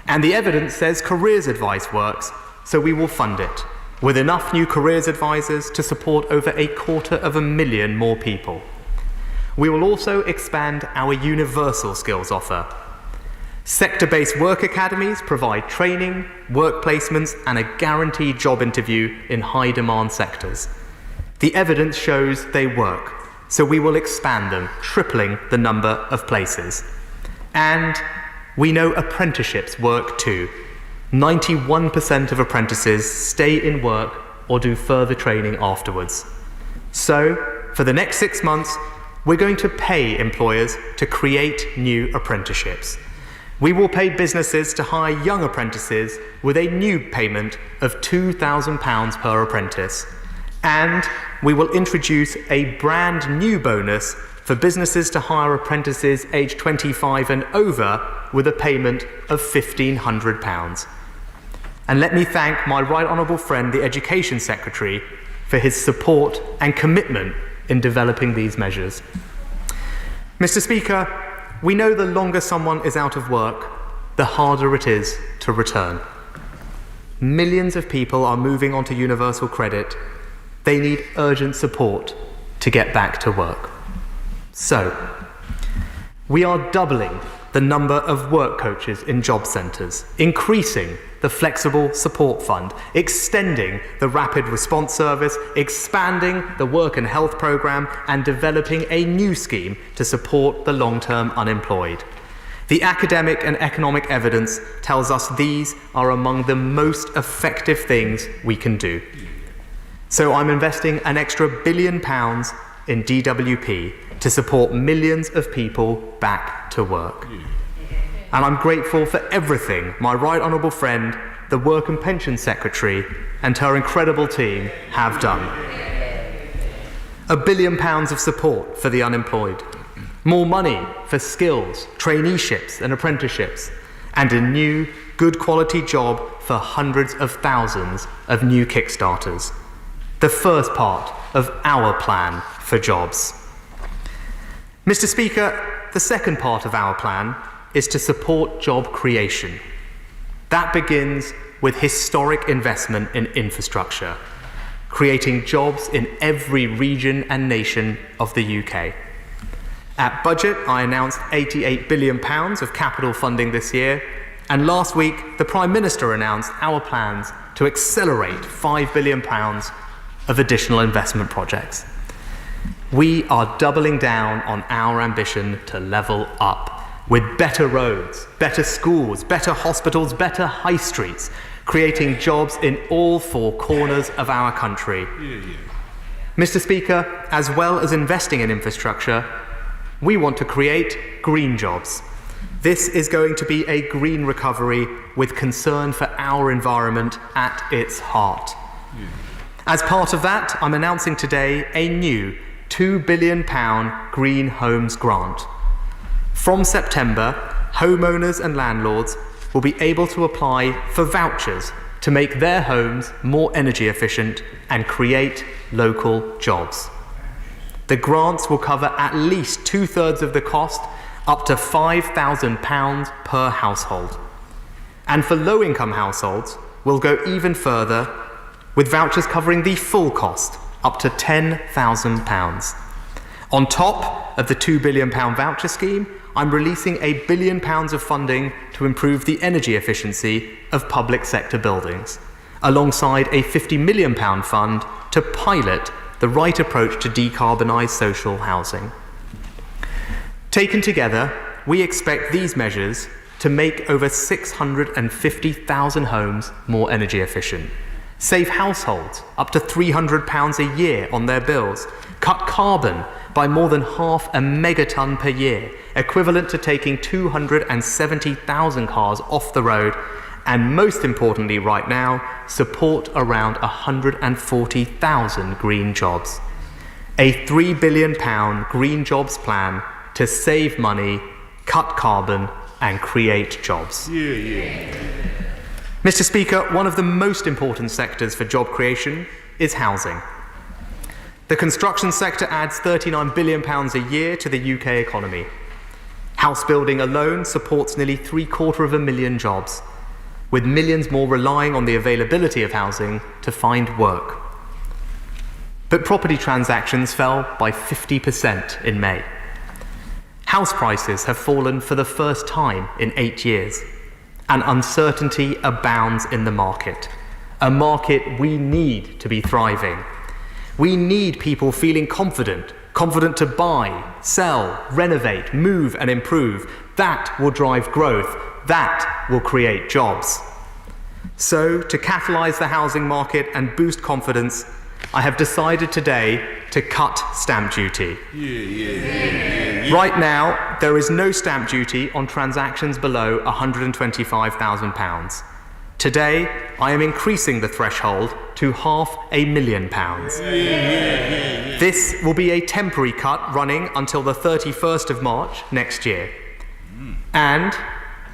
And the evidence says careers advice works, so we will fund it, with enough new careers advisors to support over 250,000 more people. We will also expand our universal skills offer. Sector-based work academies provide training, work placements, and a guaranteed job interview in high-demand sectors. The evidence shows they work, so we will expand them, tripling the number of places. And we know apprenticeships work too. 91% of apprentices stay in work or do further training afterwards. So, for the next 6 months, we're going to pay employers to create new apprenticeships. We will pay businesses to hire young apprentices with a new payment of £2,000 per apprentice. And we will introduce a brand new bonus for businesses to hire apprentices aged 25 and over with a payment of £1,500. And let me thank my right honourable friend, the Education Secretary, for his support and commitment in developing these measures. Mr. Speaker, we know the longer someone is out of work, the harder it is to return. Millions of people are moving onto universal credit. They need urgent support to get back to work. So, we are doubling the number of work coaches in job centres, increasing the flexible support fund, extending the rapid response service, expanding the work and health programme, and developing a new scheme to support the long-term unemployed. The academic and economic evidence tells us these are among the most effective things we can do. So I'm investing an extra £1 billion in DWP to support millions of people back to work. And I'm grateful for everything my right honourable friend, the Work and Pension Secretary, and her incredible team have done. £1 billion of support for the unemployed, more money for skills, traineeships and apprenticeships, and a new, good quality job for hundreds of thousands of new Kickstarters. The first part of our plan for jobs. Mr. Speaker, the second part of our plan is to support job creation. That begins with historic investment in infrastructure, creating jobs in every region and nation of the UK. At budget, I announced £88 billion of capital funding this year, And last week, the Prime Minister announced our plans to accelerate £5 billion of additional investment projects. We are doubling down on our ambition to level up with better roads, better schools, better hospitals, better high streets, creating jobs in all four corners of our country. Mr. Speaker, as well as investing in infrastructure, we want to create green jobs. This is going to be a green recovery with concern for our environment at its heart. As part of that, I'm announcing today a new £2 billion Green Homes Grant. From September, homeowners and landlords will be able to apply for vouchers to make their homes more energy efficient and create local jobs. The grants will cover at least 2/3 of the cost, up to £5,000 per household. And for low-income households, we'll go even further with vouchers covering the full cost, up to £10,000. On top of the £2 billion voucher scheme, I'm releasing £1 billion of funding to improve the energy efficiency of public sector buildings, alongside a £50 million fund to pilot the right approach to decarbonise social housing. Taken together, we expect these measures to make over 650,000 homes more energy efficient, save households up to £300 a year on their bills, cut carbon by more than 0.5 megatonne per year, equivalent to taking 270,000 cars off the road, and most importantly right now, support around 140,000 green jobs. A £3 billion green jobs plan to save money, cut carbon, and create jobs. Mr. Speaker, one of the most important sectors for job creation is housing. The construction sector adds £39 billion a year to the UK economy. House building alone supports nearly 750,000 jobs, with millions more relying on the availability of housing to find work. But property transactions fell by 50% in May. House prices have fallen for the first time in 8 years, and uncertainty abounds in the market, a market we need to be thriving. We need people feeling confident to buy, sell, renovate, move and improve. That will drive growth. That will create jobs. So, to catalyse the housing market and boost confidence, I have decided today to cut stamp duty. Right now, there is no stamp duty on transactions below £125,000. Today, I am increasing the threshold to £500,000. This will be a temporary cut running until the 31st of March next year. And,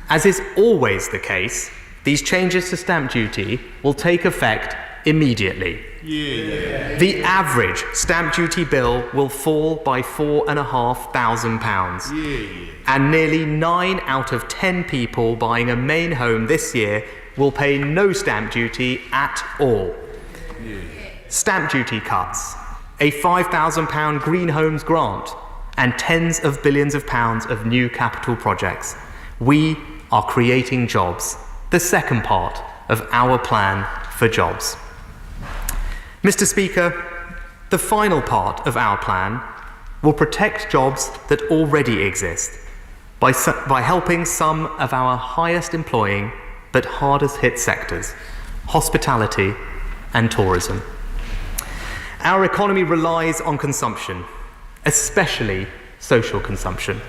as is always the case, these changes to stamp duty will take effect immediately. The average stamp duty bill will fall by £4,500. And nearly 9 out of 10 people buying a main home this year will pay no stamp duty at all. Stamp duty cuts, a £5,000 Green Homes grant, and tens of billions of pounds of new capital projects. We are creating jobs, the second part of our plan for jobs. Mr. Speaker, the final part of our plan will protect jobs that already exist by helping some of our highest employing but hardest hit sectors, hospitality and tourism. Our economy relies on consumption, especially social consumption.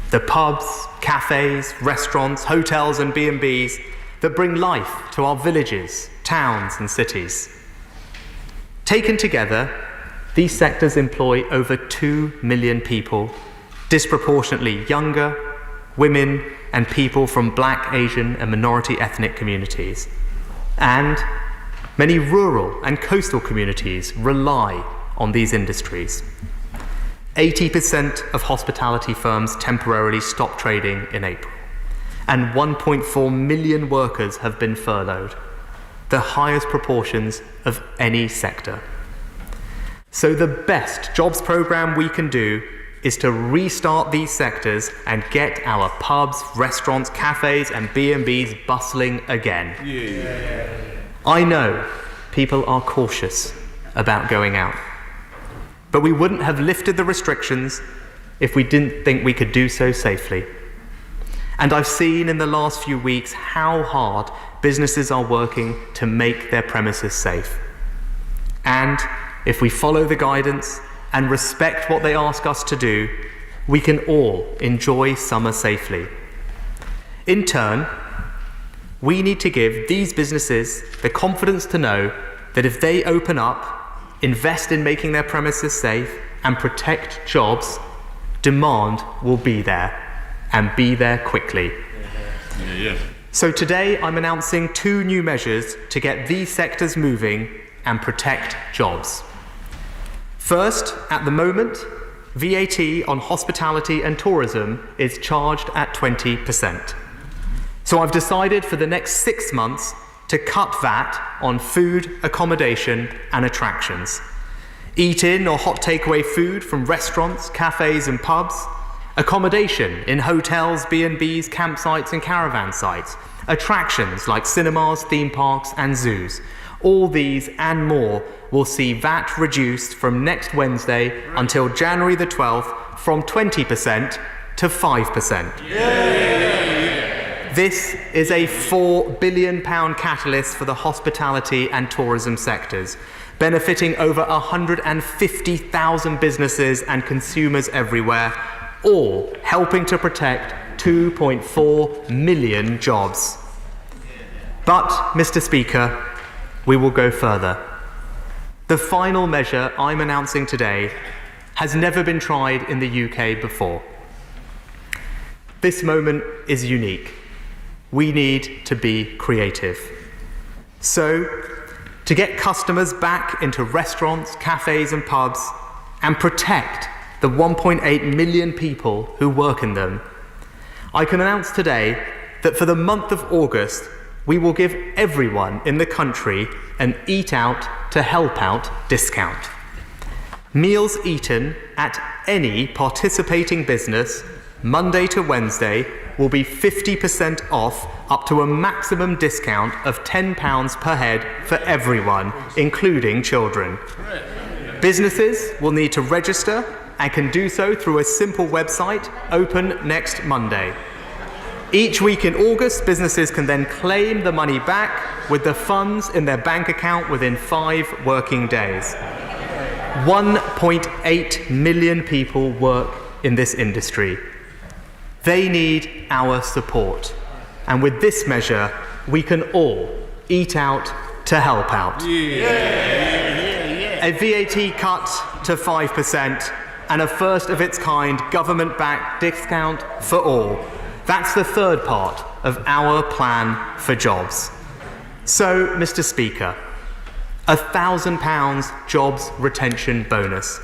The pubs, cafes, restaurants, hotels and B&Bs that bring life to our villages, towns and cities. Taken together, these sectors employ over 2 million people, disproportionately younger, women and people from Black, Asian and minority ethnic communities. And many rural and coastal communities rely on these industries. 80% of hospitality firms temporarily stopped trading in April, and 1.4 million workers have been furloughed, the highest proportions of any sector. So the best jobs programme we can do is to restart these sectors and get our pubs, restaurants, cafes and B&Bs bustling again. I know people are cautious about going out, but we wouldn't have lifted the restrictions if we didn't think we could do so safely. And I've seen in the last few weeks how hard businesses are working to make their premises safe. And if we follow the guidance and respect what they ask us to do, we can all enjoy summer safely. In turn, we need to give these businesses the confidence to know that if they open up, invest in making their premises safe, and protect jobs, demand will be there, and be there quickly. So today I'm announcing 2 new measures to get these sectors moving and protect jobs. First, at the moment, VAT on hospitality and tourism is charged at 20%. So I've decided for the next 6 months to cut VAT on food, accommodation and attractions. Eat-in or hot takeaway food from restaurants, cafes and pubs, accommodation in hotels, B&Bs, campsites and caravan sites, attractions like cinemas, theme parks and zoos. All these and more will see VAT reduced from next Wednesday until January the 12th from 20% to 5%. This is a £4 billion catalyst for the hospitality and tourism sectors, benefiting over 150,000 businesses and consumers everywhere, all helping to protect 2.4 million jobs. But, Mr. Speaker, we will go further. The final measure I'm announcing today has never been tried in the UK before. This moment is unique. We need to be creative. So, to get customers back into restaurants, cafes and pubs and protect the 1.8 million people who work in them, I can announce today that for the month of August, we will give everyone in the country an Eat Out to Help Out discount. Meals eaten at any participating business, Monday to Wednesday, will be 50% off up to a maximum discount of £10 per head for everyone, including children. Businesses will need to register and can do so through a simple website, open next Monday. Each week in August, businesses can then claim the money back with the funds in their bank account within 5 working days. 1.8 million people work in this industry. They need our support. And with this measure, we can all eat out to help out. A VAT cut to 5% and a first of its kind government-backed discount for all. That's the third part of our plan for jobs. So, Mr. Speaker, £1,000 jobs retention bonus.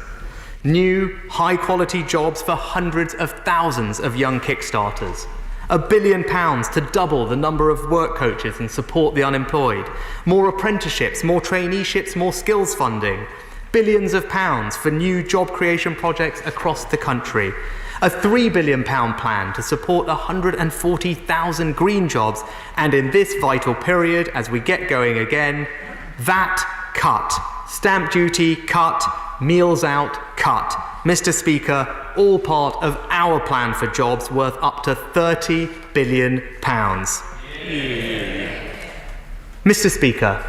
New, high-quality jobs for hundreds of thousands of young Kickstarters. £1 billion to double the number of work coaches and support the unemployed. More apprenticeships, more traineeships, more skills funding. Billions of pounds for new job creation projects across the country. A £3 billion plan to support 140,000 green jobs. And in this vital period, as we get going again, VAT cut, stamp duty cut, meals out cut. Mr. Speaker, all part of our plan for jobs worth up to £30 billion. Mr. Speaker,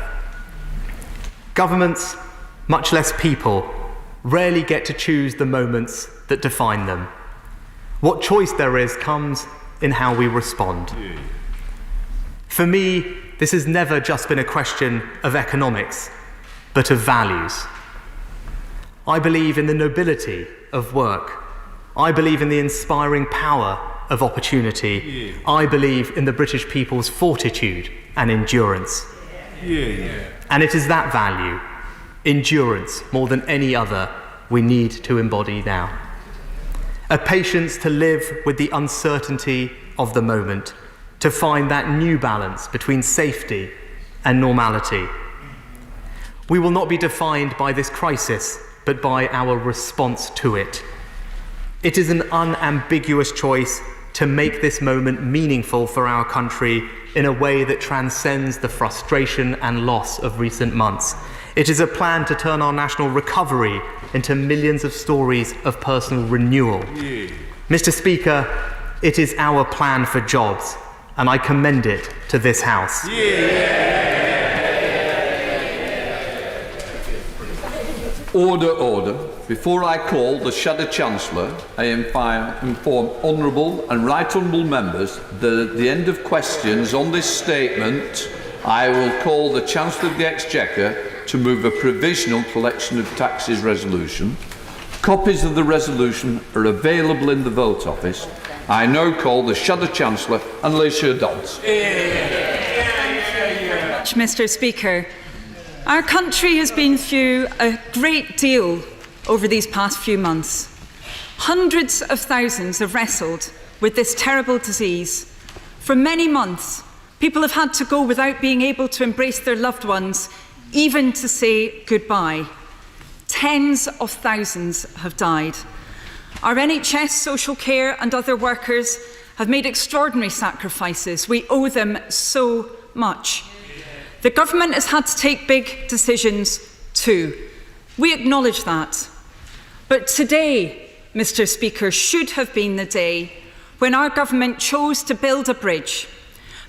governments, much less people, rarely get to choose the moments that define them. What choice there is comes in how we respond. For me, this has never just been a question of economics, but of values. I believe in the nobility of work. I believe in the inspiring power of opportunity. I believe in the British people's fortitude and endurance. And it is that value, endurance, more than any other, we need to embody now. A patience to live with the uncertainty of the moment, to find that new balance between safety and normality. We will not be defined by this crisis, but by our response to it. It is an unambiguous choice to make this moment meaningful for our country in a way that transcends the frustration and loss of recent months. It is a plan to turn our national recovery into millions of stories of personal renewal. Yeah. Mr. Speaker, it is our plan for jobs, and I commend it to this House. Yeah. Order, order. Before I call the Shadow Chancellor, I inform honourable and right honourable members that at the end of questions on this statement, I will call the Chancellor of the Exchequer to move a provisional collection of taxes resolution. Copies of the resolution are available in the vote office. I now call the Shadow Chancellor and Alicia Dodds. Mr. Speaker, our country has been through a great deal over these past few months. Hundreds of thousands have wrestled with this terrible disease. For many months, people have had to go without being able to embrace their loved ones, even to say goodbye. Tens of thousands have died. Our NHS, social care and other workers have made extraordinary sacrifices. We owe them so much. The government has had to take big decisions too. We acknowledge that. But today, Mr. Speaker, should have been the day when our government chose to build a bridge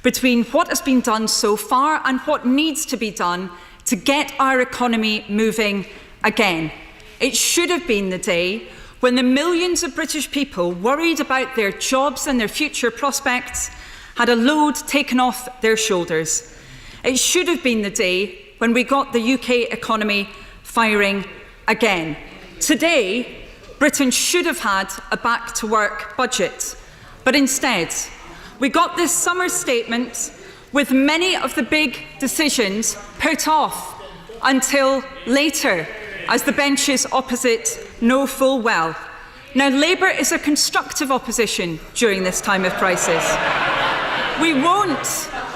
between what has been done so far and what needs to be done to get our economy moving again. It should have been the day when the millions of British people worried about their jobs and their future prospects had a load taken off their shoulders. It should have been the day when we got the UK economy firing again. Today, Britain should have had a back-to-work budget, but instead, we got this summer statement with many of the big decisions put off until later, as the benches opposite know full well. Now, Labour is a constructive opposition during this time of crisis. We won't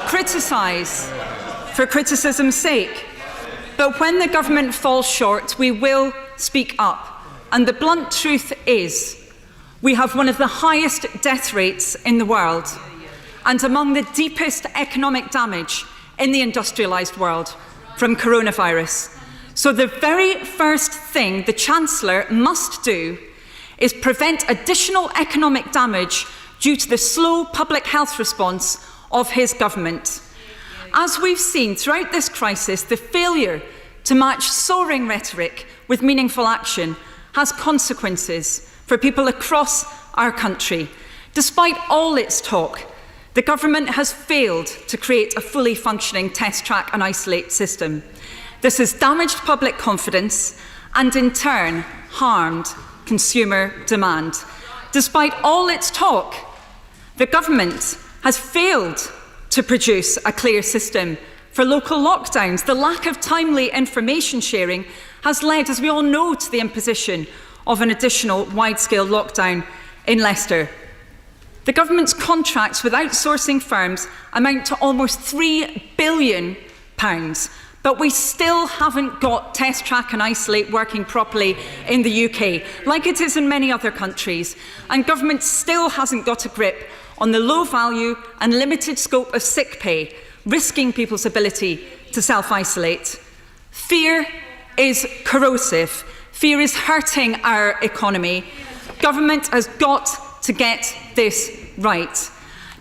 criticise for criticism's sake, but when the government falls short, we will speak up. And the blunt truth is, we have one of the highest death rates in the world and among the deepest economic damage in the industrialised world from coronavirus. So the very first thing the Chancellor must do is prevent additional economic damage due to the slow public health response of his government. As we've seen throughout this crisis, the failure to match soaring rhetoric with meaningful action has consequences for people across our country. Despite all its talk, the government has failed to create a fully functioning test, track and isolate system. This has damaged public confidence and in turn harmed consumer demand. Despite all its talk, the government has failed to produce a clear system for local lockdowns. The lack of timely information sharing has led, as we all know, to the imposition of an additional wide-scale lockdown in Leicester. The government's contracts with outsourcing firms amount to almost £3 billion, but we still haven't got test, track and isolate working properly in the UK, like it is in many other countries, and government still hasn't got a grip on the low value and limited scope of sick pay, risking people's ability to self-isolate. Fear is corrosive. Fear is hurting our economy. Government has got to get this right.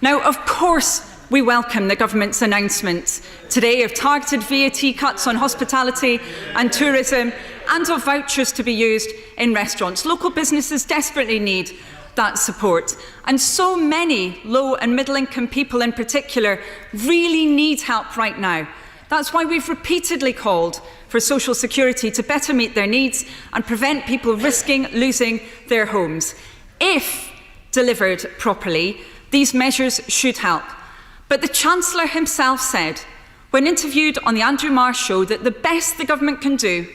Now, of course, we welcome the government's announcement today of targeted VAT cuts on hospitality and tourism and of vouchers to be used in restaurants. Local businesses desperately need that support. And so many low and middle income people in particular really need help right now. That's why we've repeatedly called for social security to better meet their needs and prevent people risking losing their homes. If delivered properly, these measures should help. But the Chancellor himself said, when interviewed on the Andrew Marr show, that the best the government can do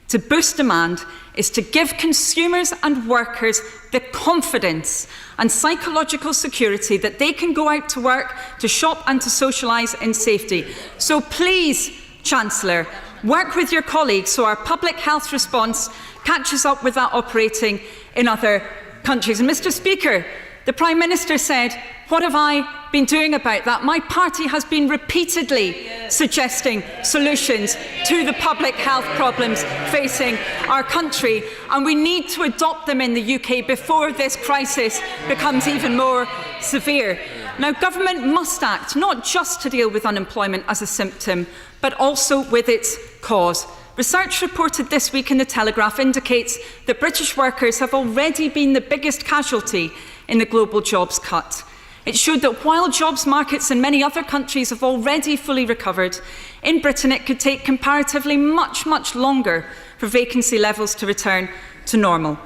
to boost demand is to give consumers and workers the confidence and psychological security that they can go out to work, to shop and to socialise in safety. So please, Chancellor, work with your colleagues so our public health response catches up with that operating in other countries. And Mr. Speaker, the Prime Minister said, what have I been doing about that? My party has been repeatedly suggesting solutions to the public health problems facing our country, and we need to adopt them in the UK before this crisis becomes even more severe. Now, government must act not just to deal with unemployment as a symptom, but also with its cause. Research reported this week in The Telegraph indicates that British workers have already been the biggest casualty in the global jobs cut. It showed that while jobs markets in many other countries have already fully recovered, in Britain it could take comparatively much longer for vacancy levels to return to normal.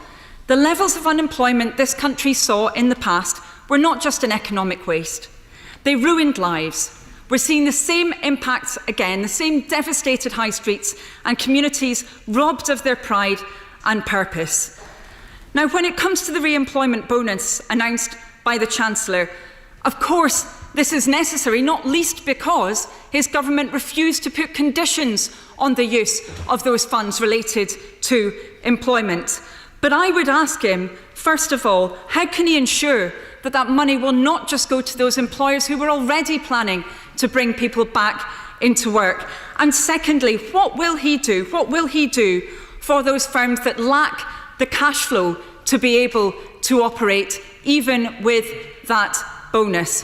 The levels of unemployment this country saw in the past were not just an economic waste. They ruined lives. We're seeing the same impacts again, the same devastated high streets and communities robbed of their pride and purpose. Now, when it comes to the re-employment bonus announced by the Chancellor, of course, this is necessary, not least because his government refused to put conditions on the use of those funds related to employment. But I would ask him, first of all, how can he ensure that that money will not just go to those employers who were already planning to bring people back into work? And secondly, what will he do? What will he do for those firms that lack the cash flow to be able to operate, even with that bonus?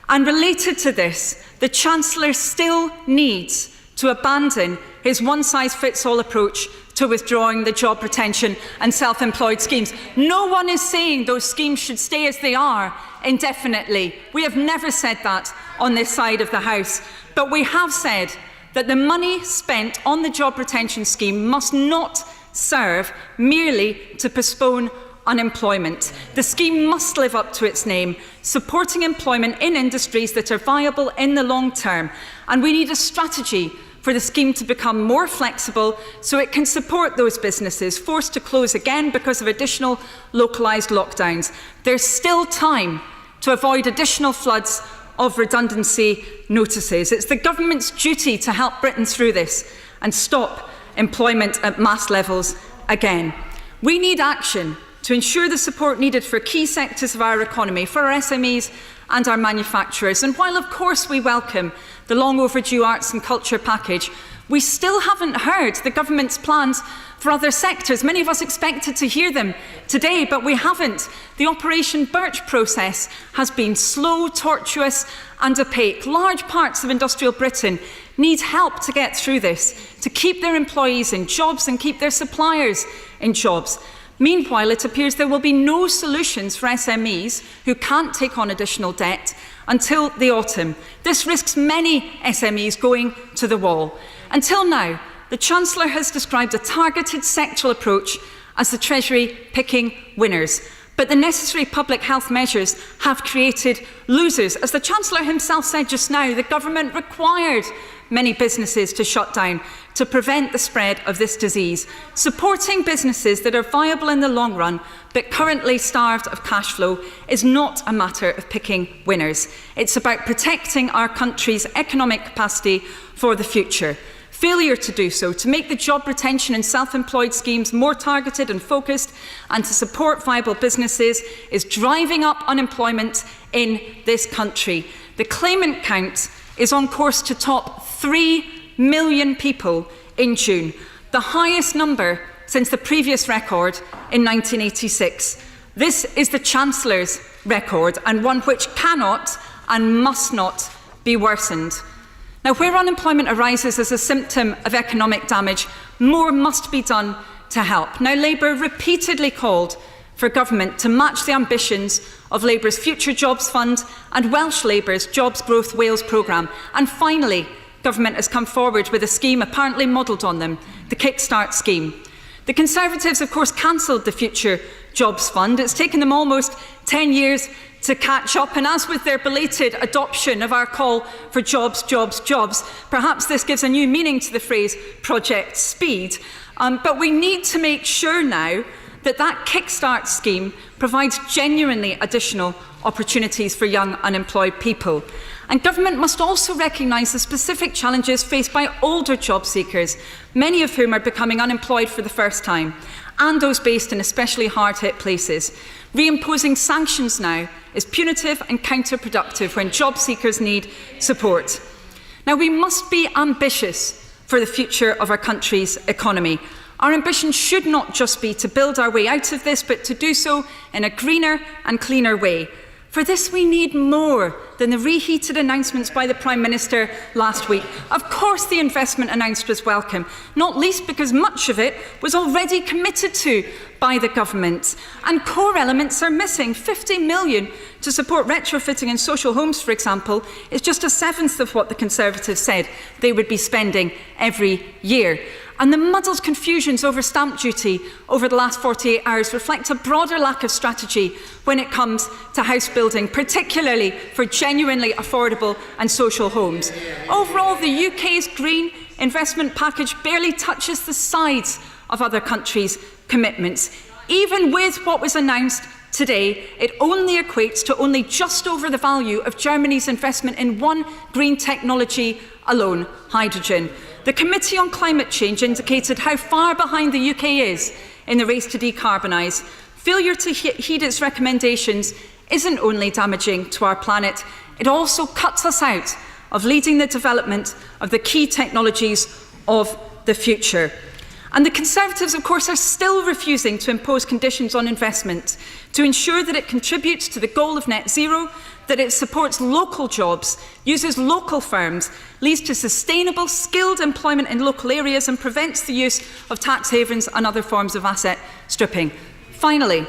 And related to this, the Chancellor still needs to abandon his one-size-fits-all approach to withdrawing the job retention and self-employed schemes. No one is saying those schemes should stay as they are indefinitely. We have never said that on this side of the House. But we have said that the money spent on the job retention scheme must not serve merely to postpone unemployment. The scheme must live up to its name, supporting employment in industries that are viable in the long term. And we need a strategy for the scheme to become more flexible so it can support those businesses forced to close again because of additional localised lockdowns. There's still time to avoid additional floods of redundancy notices. It's the government's duty to help Britain through this and stop employment at mass levels again. We need action to ensure the support needed for key sectors of our economy, for our SMEs and our manufacturers. And while, of course, we welcome the long overdue arts and culture package, we still haven't heard the government's plans for other sectors. Many of us expected to hear them today, but we haven't. The Operation Birch process has been slow, tortuous and opaque. Large parts of industrial Britain need help to get through this, to keep their employees in jobs and keep their suppliers in jobs. Meanwhile, it appears there will be no solutions for SMEs who can't take on additional debt until the autumn. This risks many SMEs going to the wall. Until now, the Chancellor has described a targeted sectoral approach as the Treasury picking winners. But the necessary public health measures have created losers. As the Chancellor himself said just now, the government required many businesses to shut down to prevent the spread of this disease. Supporting businesses that are viable in the long run but currently starved of cash flow is not a matter of picking winners. It's about protecting our country's economic capacity for the future. Failure to do so, to make the job retention and self-employed schemes more targeted and focused and to support viable businesses is driving up unemployment in this country. The claimant count is on course to top 3 million people in June, the highest number since the previous record in 1986. This is the Chancellor's record and one which cannot and must not be worsened. Now, where unemployment arises as a symptom of economic damage, more must be done to help. Now, Labour repeatedly called for government to match the ambitions of Labour's Future Jobs Fund and Welsh Labour's Jobs Growth Wales programme. And finally, government has come forward with a scheme apparently modelled on them, the Kickstart scheme. The Conservatives, of course, cancelled the Future Jobs Fund. It's taken them almost 10 years to catch up, and as with their belated adoption of our call for jobs, jobs, jobs, perhaps this gives a new meaning to the phrase Project Speed. But we need to make sure now that that Kickstart scheme provides genuinely additional opportunities for young unemployed people. And government must also recognise the specific challenges faced by older job seekers, many of whom are becoming unemployed for the first time. and those based in especially hard-hit places. Reimposing sanctions now is punitive and counterproductive when job seekers need support. Now, we must be ambitious for the future of our country's economy. Our ambition should not just be to build our way out of this, but to do so in a greener and cleaner way. For this, we need more than the reheated announcements by the Prime Minister last week. Of course, the investment announced was welcome, not least because much of it was already committed to by the government. And core elements are missing. 50 million to support retrofitting in social homes, for example, is just a seventh of what the Conservatives said they would be spending every year. And the muddled confusions over stamp duty over the last 48 hours reflect a broader lack of strategy when it comes to house building, particularly for genuinely affordable and social homes. Overall, the UK's green investment package barely touches the sides of other countries' commitments. Even with what was announced today, it only equates to only just over the value of Germany's investment in one green technology alone, hydrogen. The Committee on Climate Change indicated how far behind the UK is in the race to decarbonise. Failure to heed its recommendations isn't only damaging to our planet, it also cuts us out of leading the development of the key technologies of the future. And the Conservatives, of course, are still refusing to impose conditions on investment to ensure that it contributes to the goal of net zero, that it supports local jobs, uses local firms, leads to sustainable, skilled employment in local areas and prevents the use of tax havens and other forms of asset stripping. Finally,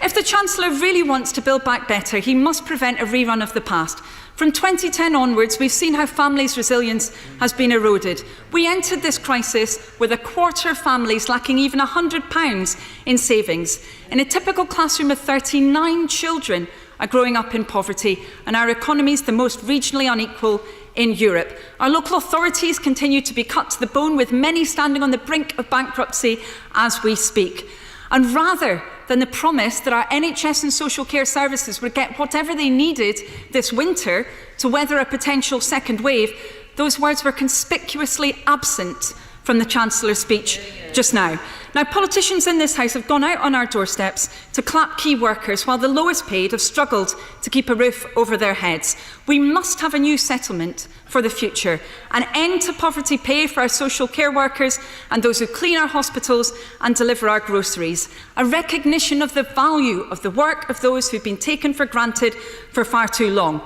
if the Chancellor really wants to build back better, he must prevent a rerun of the past. From 2010 onwards, we've seen how families' resilience has been eroded. We entered this crisis with a quarter of families lacking even £100 in savings. In a typical classroom of 39 children are growing up in poverty, and our economy is the most regionally unequal in Europe. Our local authorities continue to be cut to the bone, with many standing on the brink of bankruptcy as we speak. And rather than the promise that our NHS and social care services would get whatever they needed this winter to weather a potential second wave, those words were conspicuously absent from the Chancellor's speech just now. Now, politicians in this House have gone out on our doorsteps to clap key workers while the lowest paid have struggled to keep a roof over their heads. We must have a new settlement for the future, an end to poverty pay for our social care workers and those who clean our hospitals and deliver our groceries, a recognition of the value of the work of those who've been taken for granted for far too long.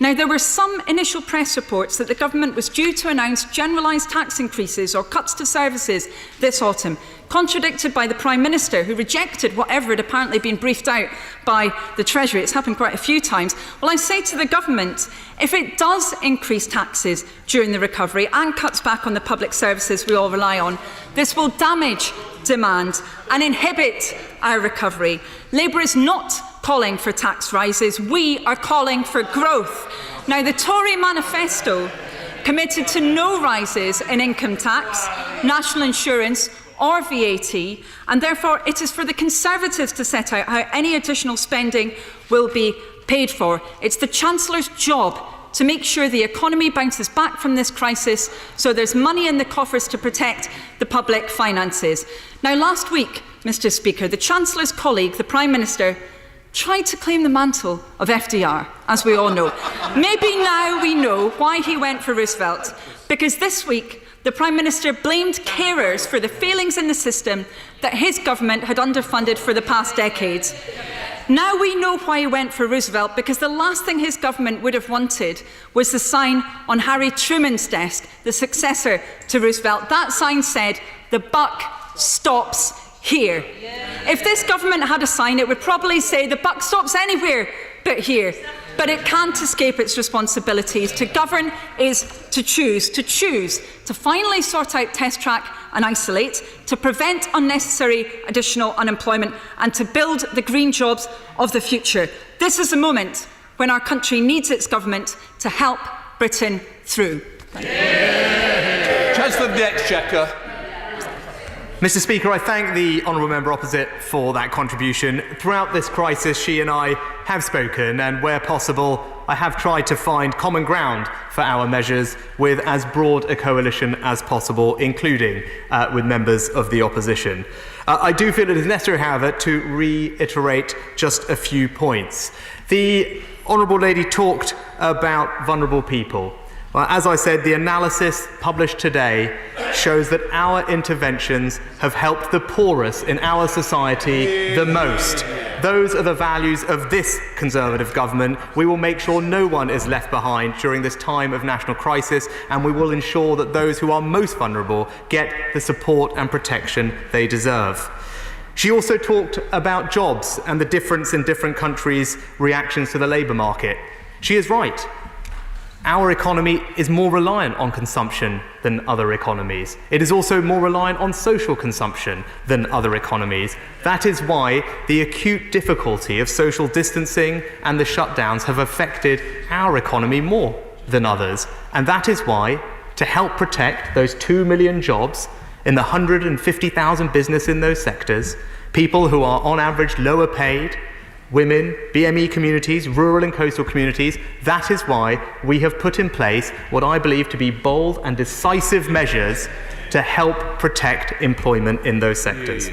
Now, there were some initial press reports that the government was due to announce generalised tax increases or cuts to services this autumn, contradicted by the Prime Minister, who rejected whatever had apparently been briefed out by the Treasury. It's happened quite a few times. Well, I say to the government, if it does increase taxes during the recovery and cuts back on the public services we all rely on, this will damage demand and inhibit our recovery. Labour is not calling for tax rises. We are calling for growth. Now, the Tory manifesto committed to no rises in income tax, national insurance or VAT, and therefore it is for the Conservatives to set out how any additional spending will be paid for. It's the Chancellor's job to make sure the economy bounces back from this crisis so there's money in the coffers to protect the public finances. Now, last week, Mr. Speaker, the Chancellor's colleague, the Prime Minister, tried to claim the mantle of FDR, as we all know. Maybe now we know why he went for Roosevelt, because this week the Prime Minister blamed carers for the failings in the system that his government had underfunded for the past decades. Now we know why he went for Roosevelt, because the last thing his government would have wanted was the sign on Harry Truman's desk, the successor to Roosevelt. That sign said, "The buck stops here." If this government had a sign, it would probably say, "The buck stops anywhere but here." But it can't escape its responsibilities. To govern is to choose to finally sort out test track and isolate, to prevent unnecessary additional unemployment, and to build the green jobs of the future. This is a moment when our country needs its government to help Britain through. Chancellor of the Exchequer. Mr. Speaker, I thank the honourable member opposite for that contribution. Throughout this crisis, she and I have spoken, and where possible, I have tried to find common ground for our measures with as broad a coalition as possible, including with members of the opposition. I do feel it is necessary, however, to reiterate just a few points. The Honourable Lady talked about vulnerable people. Well, as I said, the analysis published today shows that our interventions have helped the poorest in our society the most. Those are the values of this Conservative government. We will make sure no one is left behind during this time of national crisis, and we will ensure that those who are most vulnerable get the support and protection they deserve. She also talked about jobs and the difference in different countries' reactions to the labour market. She is right. Our economy is more reliant on consumption than other economies. It is also more reliant on social consumption than other economies. That is why the acute difficulty of social distancing and the shutdowns have affected our economy more than others. And that is why, to help protect those 2 million jobs in the 150,000 business in those sectors, people who are on average lower paid, women, BME communities, rural and coastal communities, that is why we have put in place what I believe to be bold and decisive measures to help protect employment in those sectors.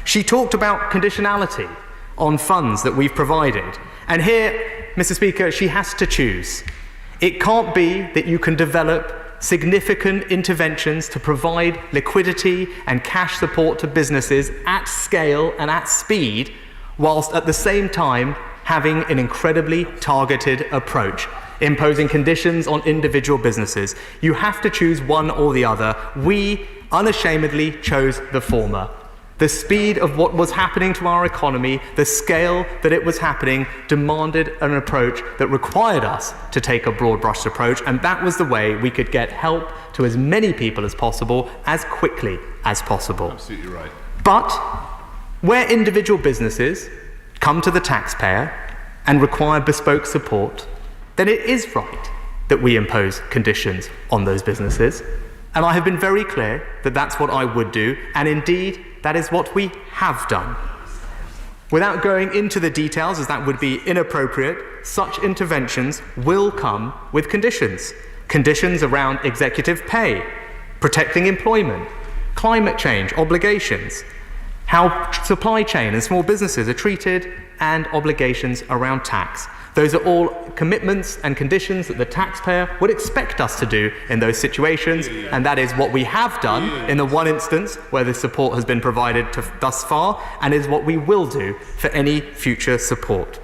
She talked about conditionality on funds that we've provided. And here, Mr. Speaker, she has to choose. It can't be that you can develop significant interventions to provide liquidity and cash support to businesses at scale and at speed, whilst at the same time having an incredibly targeted approach, imposing conditions on individual businesses. You have to choose one or the other. We unashamedly chose the former. The speed of what was happening to our economy, the scale that it was happening, demanded an approach that required us to take a broad-brushed approach, and that was the way we could get help to as many people as possible, as quickly as possible. Absolutely right. But where individual businesses come to the taxpayer and require bespoke support, then it is right that we impose conditions on those businesses. And I have been very clear that that's what I would do, and indeed, that is what we have done. Without going into the details, as that would be inappropriate, such interventions will come with conditions. Conditions around executive pay, protecting employment, climate change obligations, how supply chain and small businesses are treated, and obligations around tax. Those are all commitments and conditions that the taxpayer would expect us to do in those situations, and that is what we have done in the one instance where the support has been provided thus far, and is what we will do for any future support.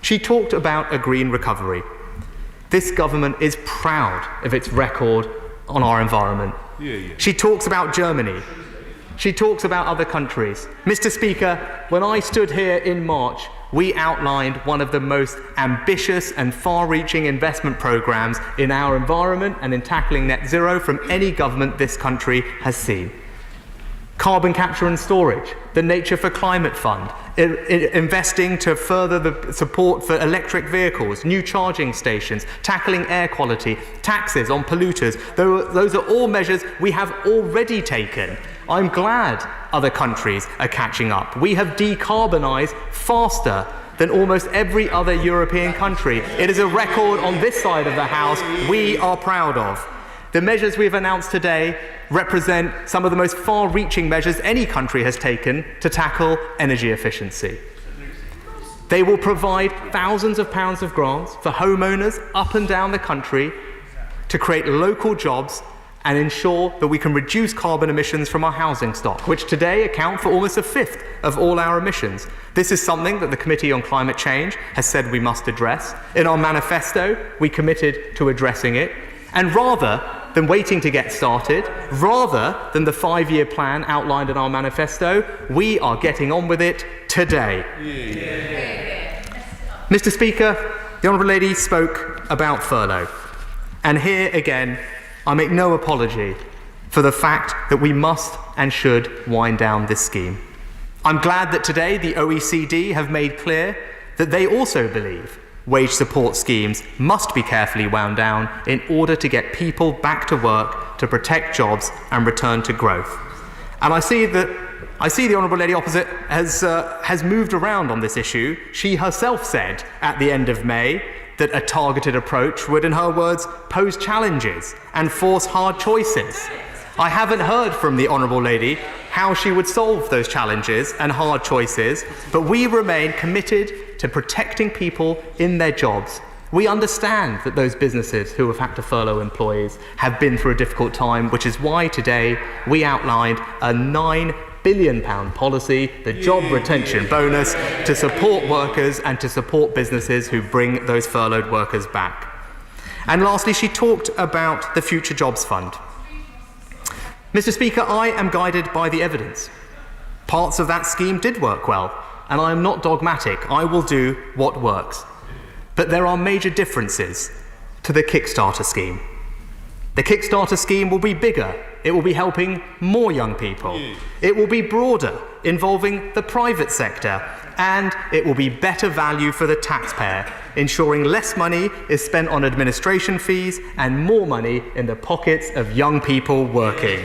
She talked about a green recovery. This government is proud of its record on our environment. She talks about Germany. She talks about other countries. Mr. Speaker, when I stood here in March, we outlined one of the most ambitious and far-reaching investment programs in our environment and in tackling net zero from any government this country has seen. Carbon capture and storage, the Nature for Climate Fund, investing to further the support for electric vehicles, new charging stations, tackling air quality, taxes on polluters. Those are all measures we have already taken. I'm glad other countries are catching up. We have decarbonised faster than almost every other European country. It is a record on this side of the House we are proud of. The measures we've announced today represent some of the most far-reaching measures any country has taken to tackle energy efficiency. They will provide thousands of pounds of grants for homeowners up and down the country to create local jobs and ensure that we can reduce carbon emissions from our housing stock, which today account for almost a fifth of all our emissions. This is something that the Committee on Climate Change has said we must address. In our manifesto, we committed to addressing it. And rather than waiting to get started, rather than the 5-year plan outlined in our manifesto, we are getting on with it today. Mr. Speaker, the Honourable Lady spoke about furlough. And here again, I make no apology for the fact that we must and should wind down this scheme. I'm glad that today the OECD have made clear that they also believe wage support schemes must be carefully wound down in order to get people back to work, to protect jobs and return to growth. And I see the Honourable Lady opposite has moved around on this issue. She herself said at the end of May that a targeted approach would, in her words, pose challenges and force hard choices. I haven't heard from the Honourable Lady how she would solve those challenges and hard choices, but we remain committed to protecting people in their jobs. We understand that those businesses who have had to furlough employees have been through a difficult time, which is why today we outlined a £9 billion policy, the job retention bonus, to support workers and to support businesses who bring those furloughed workers back. And lastly, she talked about the Future Jobs Fund. Mr. Speaker, I am guided by the evidence. Parts of that scheme did work well, and I am not dogmatic. I will do what works. But there are major differences to the Kickstarter scheme. The Kickstarter scheme will be bigger. It will be helping more young people. It will be broader, involving the private sector, and it will be better value for the taxpayer, ensuring less money is spent on administration fees and more money in the pockets of young people working.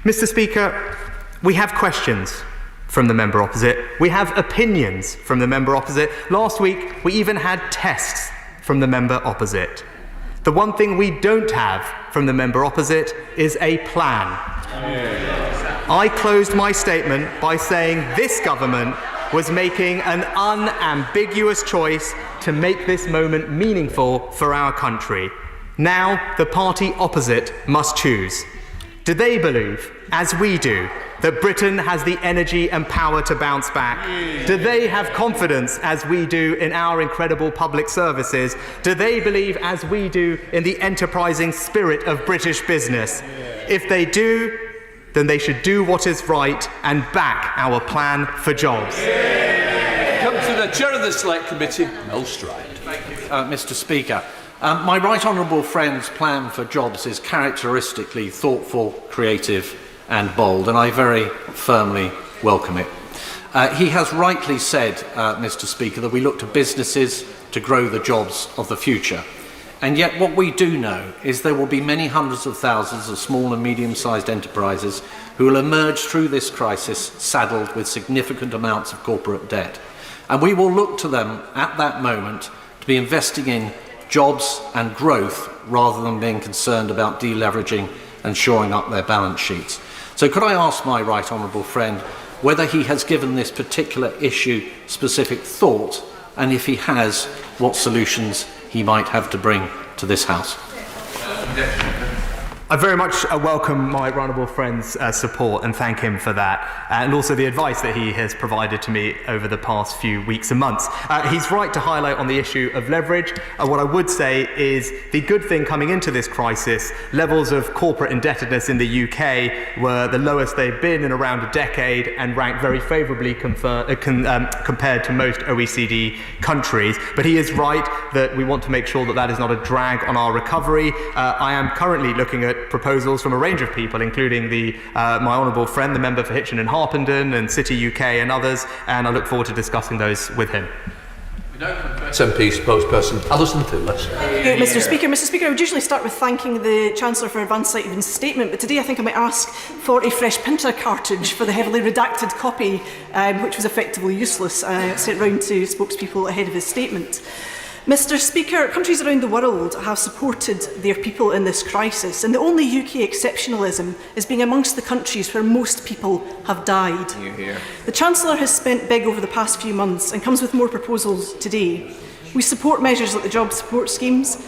Mr. Speaker, we have questions from the member opposite. We have opinions from the member opposite. Last week, we even had tests from the member opposite. The one thing we don't have from the member opposite is a plan. I closed my statement by saying this government was making an unambiguous choice to make this moment meaningful for our country. Now, the party opposite must choose. Do they believe, as we do, that Britain has the energy and power to bounce back? Do they have confidence, as we do, in our incredible public services? Do they believe, as we do, in the enterprising spirit of British business? If they do, then they should do what is right and back our plan for jobs. Come to the Chair of the Select Committee, Mel Stride. Mr. Speaker, my right honourable friend's plan for jobs is characteristically thoughtful, creative and bold, and I very firmly welcome it. He has rightly said, Mr. Speaker, that we look to businesses to grow the jobs of the future. And yet what we do know is there will be many hundreds of thousands of small and medium-sized enterprises who will emerge through this crisis saddled with significant amounts of corporate debt. And we will look to them at that moment to be investing in jobs and growth rather than being concerned about deleveraging and shoring up their balance sheets. So could I ask my right honourable friend whether he has given this particular issue specific thought, and if he has, what solutions he might have to bring to this House? I very much welcome my right honourable friend's support and thank him for that, and also the advice that he has provided to me over the past few weeks and months. He's right to highlight on the issue of leverage. What I would say is the good thing coming into this crisis, levels of corporate indebtedness in the UK were the lowest they've been in around a decade and ranked very favourably compared to most OECD countries. But he is right that we want to make sure that that is not a drag on our recovery. I am currently looking at proposals from a range of people, including my honourable friend, the member for Hitchin and Harpenden and City UK and others, and I look forward to discussing those with him. SNP spokesperson Alison Thewlis. Mr. Speaker. Mr. Speaker, I would usually start with thanking the Chancellor for advance sight of his statement, but today I think I might ask for a fresh printer cartridge for the heavily redacted copy, which was effectively useless, sent round to spokespeople ahead of his statement. Mr. Speaker, countries around the world have supported their people in this crisis, and the only UK exceptionalism is being amongst the countries where most people have died. The Chancellor has spent big over the past few months and comes with more proposals today. We support measures like the job support schemes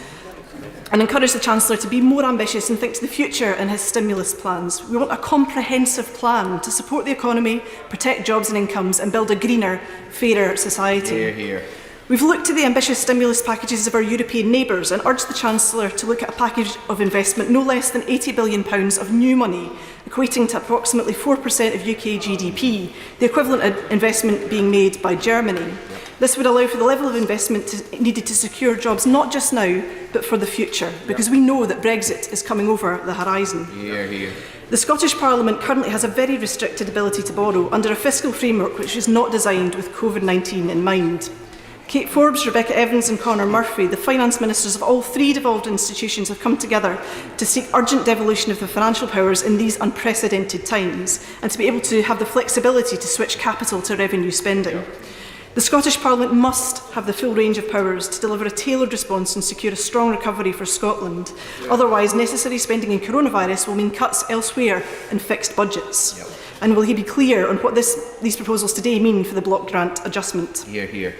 and encourage the Chancellor to be more ambitious and think to the future in his stimulus plans. We want a comprehensive plan to support the economy, protect jobs and incomes, and build a greener, fairer society. We've looked to the ambitious stimulus packages of our European neighbours and urged the Chancellor to look at a package of investment no less than £80 billion of new money, equating to approximately 4% of UK GDP, the equivalent of investment being made by Germany. This would allow for the level of investment needed to secure jobs not just now, but for the future, because we know that Brexit is coming over the horizon. The Scottish Parliament currently has a very restricted ability to borrow under a fiscal framework which is not designed with COVID-19 in mind. Kate Forbes, Rebecca Evans and Conor Murphy, the finance ministers of all three devolved institutions, have come together to seek urgent devolution of the financial powers in these unprecedented times and to be able to have the flexibility to switch capital to revenue spending. The Scottish Parliament must have the full range of powers to deliver a tailored response and secure a strong recovery for Scotland. Otherwise, necessary spending in coronavirus will mean cuts elsewhere in fixed budgets. And will he be clear on what these proposals today mean for the block grant adjustment? Hear, hear.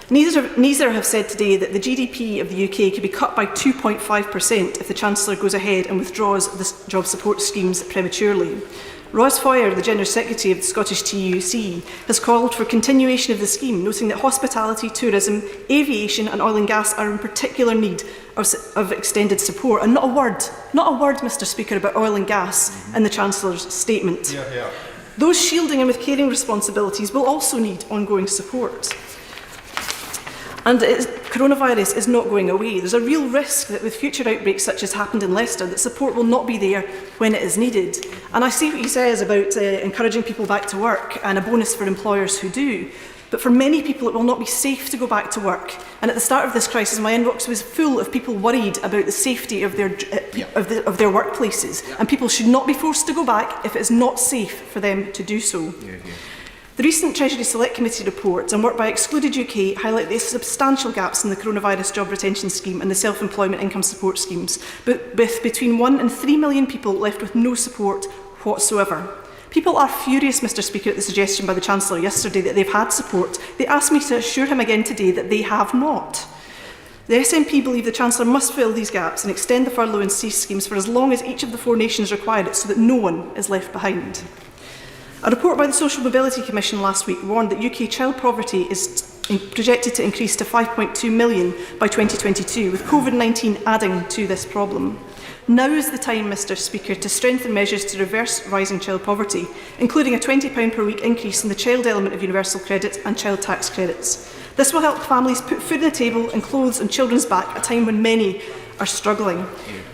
Neither have said today that the GDP of the UK could be cut by 2.5% if the Chancellor goes ahead and withdraws the job support schemes prematurely. Ros Foyer, the General Secretary of the Scottish TUC, has called for continuation of the scheme, noting that hospitality, tourism, aviation and oil and gas are in particular need of extended support. And not a word, Mr Speaker, about oil and gas in the Chancellor's statement. Those shielding and with caring responsibilities will also need ongoing support. And coronavirus is not going away. There's a real risk that with future outbreaks such as happened in Leicester, that support will not be there when it is needed. And I see what he says about encouraging people back to work and a bonus for employers who do. But for many people, it will not be safe to go back to work. And at the start of this crisis, my inbox was full of people worried about the safety of their workplaces. And people should not be forced to go back if it is not safe for them to do so. The recent Treasury Select Committee report and work by Excluded UK highlight the substantial gaps in the coronavirus job retention scheme and the self-employment income support schemes, but with between 1 and 3 million people left with no support whatsoever. People are furious, Mr Speaker, at the suggestion by the Chancellor yesterday that they've had support. They asked me to assure him again today that they have not. The SNP believe the Chancellor must fill these gaps and extend the furlough and cease schemes for as long as each of the 4 nations require it so that no one is left behind. A report by the Social Mobility Commission last week warned that UK child poverty is projected to increase to 5.2 million by 2022, with COVID-19 adding to this problem. Now is the time, Mr Speaker, to strengthen measures to reverse rising child poverty, including a £20 per week increase in the child element of universal credit and child tax credits. This will help families put food on the table and clothes on children's back at a time when many are struggling.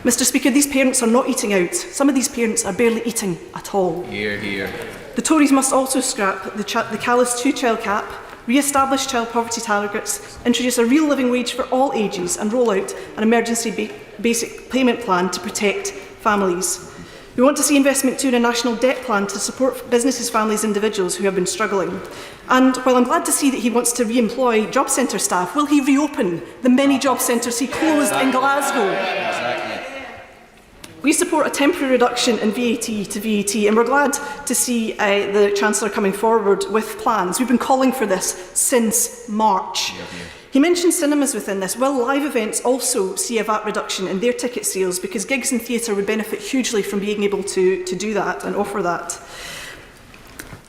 Mr Speaker, these parents are not eating out. Some of these parents are barely eating at all. Hear, hear. The Tories must also scrap the callous 2-child cap, re-establish child poverty targets, introduce a real living wage for all ages and roll out an emergency basic payment plan to protect families. We want to see investment too in a national debt plan to support businesses, families and individuals who have been struggling. And while I'm glad to see that he wants to re-employ job centre staff, will he reopen the many job centres he closed in Glasgow? We support a temporary reduction in VAT to VAT, and we're glad to see the Chancellor coming forward with plans. We've been calling for this since March. He mentioned cinemas within this. Will live events also see a VAT reduction in their ticket sales? Because gigs and theatre would benefit hugely from being able to do that and offer that.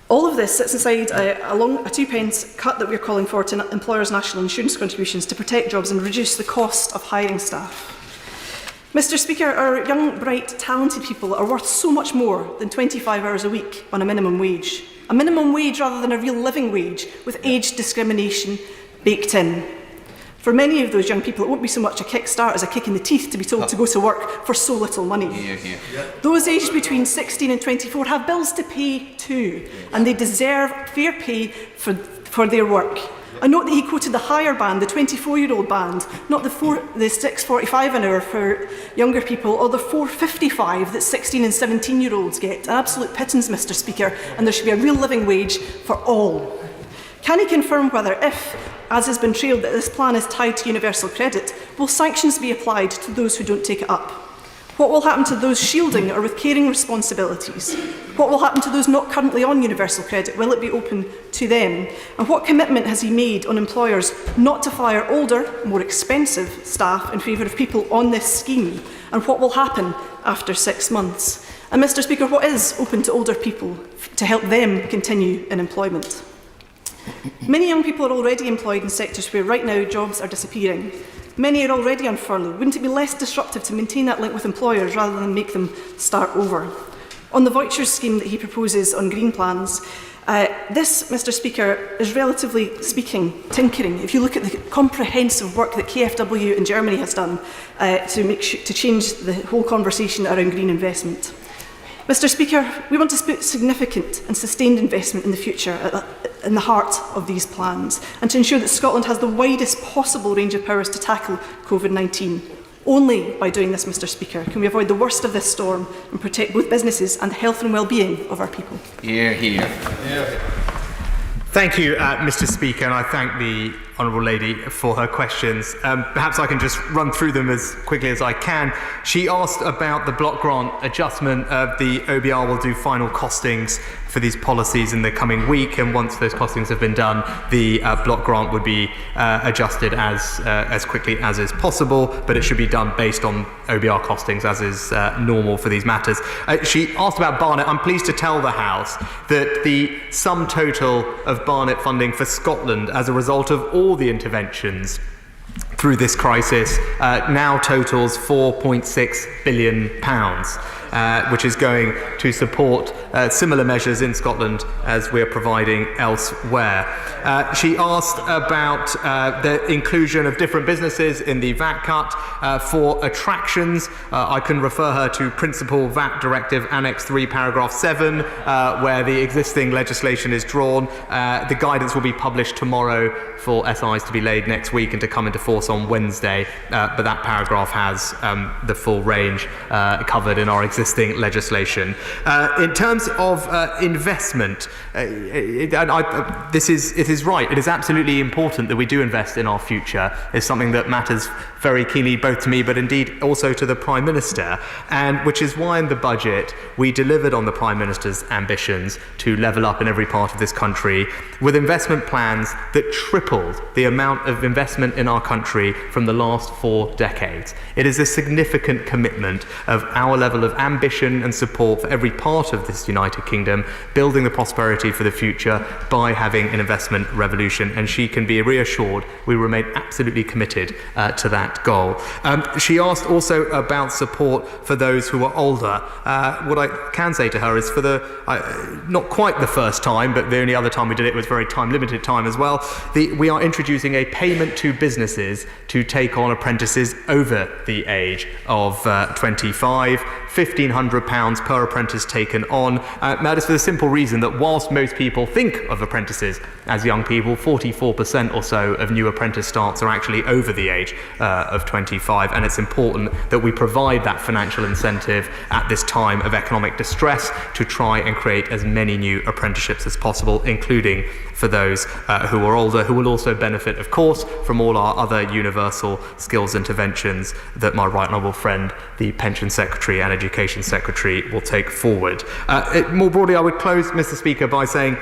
All of this sits inside a £2 cut that we're calling for to employers' national insurance contributions to protect jobs and reduce the cost of hiring staff. Mr Speaker, our young, bright, talented people are worth so much more than 25 hours a week on a minimum wage. A minimum wage rather than a real living wage with age discrimination baked in. For many of those young people, it won't be so much a kickstart as a kick in the teeth to be told to go to work for so little money. Those aged between 16 and 24 have bills to pay too, and they deserve fair pay for their work. I note that he quoted the higher band, the 24-year-old band, not the £6.45 an hour for younger people, or the £4.55 that 16 and 17-year-olds get. An absolute pittance, Mr Speaker, and there should be a real living wage for all. Can he confirm whether, if, as has been trailed, that this plan is tied to universal credit, will sanctions be applied to those who don't take it up? What will happen to those shielding or with caring responsibilities? What will happen to those not currently on universal credit? Will it be open to them? And what commitment has he made on employers not to fire older, more expensive staff in favour of people on this scheme? And what will happen after 6 months? And Mr Speaker, what is open to older people to help them continue in employment? Many young people are already employed in sectors where right now jobs are disappearing. Many are already on furlough. Wouldn't it be less disruptive to maintain that link with employers rather than make them start over? On the vouchers scheme that he proposes on green plans, this, Mr Speaker, is relatively speaking tinkering. If you look at the comprehensive work that KfW in Germany has done to change the whole conversation around green investment. Mr Speaker, we want to put significant and sustained investment in the future in the heart of these plans and to ensure that Scotland has the widest possible range of powers to tackle COVID-19. Only by doing this, Mr Speaker, can we avoid the worst of this storm and protect both businesses and the health and well-being of our people. Hear, hear. Thank you, Mr. Speaker, and I thank the Honourable Lady for her questions. Perhaps I can just run through them as quickly as I can. She asked about the block grant adjustment. The OBR will do final costings for these policies in the coming week, and once those costings have been done, the block grant would be adjusted as quickly as is possible, but it should be done based on OBR costings, as is normal for these matters. She asked about Barnet. I'm pleased to tell the House that the sum total of Barnet funding for Scotland as a result of all the interventions through this crisis now totals £4.6 billion, which is going to support similar measures in Scotland as we're providing elsewhere. She asked about the inclusion of different businesses in the VAT cut for attractions. I can refer her to Principal VAT Directive Annex 3, Paragraph 7, where the existing legislation is drawn. The guidance will be published tomorrow for SIs to be laid next week and to come into force on Wednesday, but that paragraph has the full range covered in our existing legislation. In terms of investment, it is right. It is absolutely important that we do invest in our future. It's something that matters very keenly both to me but indeed also to the Prime Minister, and which is why in the budget we delivered on the Prime Minister's ambitions to level up in every part of this country with investment plans that tripled the amount of investment in our country from the last 4 decades. It is a significant commitment of our level of ambition and support for every part of this United Kingdom, building the prosperity for the future by having an investment revolution, and she can be reassured we remain absolutely committed to that goal. She asked also about support for those who are older. What I can say to her is for the, not quite the first time, but the only other time we did it was very time-limited time as well, we are introducing a payment to businesses to take on apprentices over the age of 25, £1,500 per apprentice taken on. That is for the simple reason that whilst most people think of apprentices as young people, 44% or so of new apprentice starts are actually over the age of 25, and it's important that we provide that financial incentive at this time of economic distress to try and create as many new apprenticeships as possible, including for those who are older, who will also benefit, of course, from all our other universal skills interventions that my right honourable friend, the Pension Secretary and Education Secretary, will take forward. More broadly, I would close, Mr. Speaker, by saying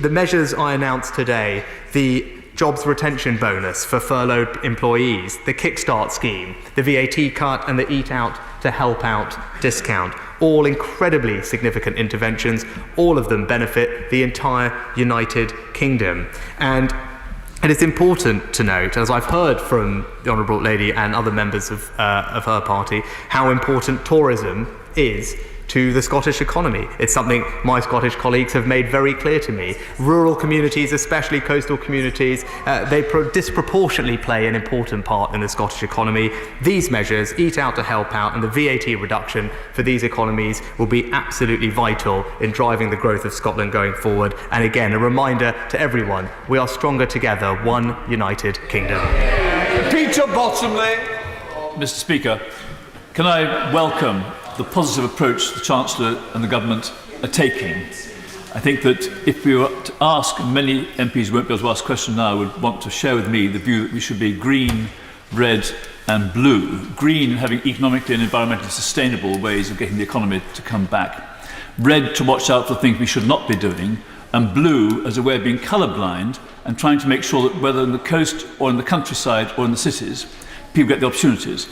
the measures I announced today, the jobs retention bonus for furloughed employees, the Kickstart scheme, the VAT cut and the Eat Out to Help Out discount, all incredibly significant interventions. All of them benefit the entire United Kingdom. And it is important to note, as I've heard from the Honourable Lady and other members of her party, how important tourism is to the Scottish economy. It's something my Scottish colleagues have made very clear to me. Rural communities, especially coastal communities, they disproportionately play an important part in the Scottish economy. These measures, Eat Out to Help Out and the VAT reduction for these economies, will be absolutely vital in driving the growth of Scotland going forward. And again, a reminder to everyone, we are stronger together, one United Kingdom. Peter Bottomley. Mr. Speaker, can I welcome the positive approach the Chancellor and the Government are taking? I think that if we were to ask, many MPs won't be able to ask questions now, would want to share with me the view that we should be green, red and blue. Green, having economically and environmentally sustainable ways of getting the economy to come back. Red, to watch out for things we should not be doing. And blue, as a way of being colourblind and trying to make sure that whether in the coast or in the countryside or in the cities, people get the opportunities.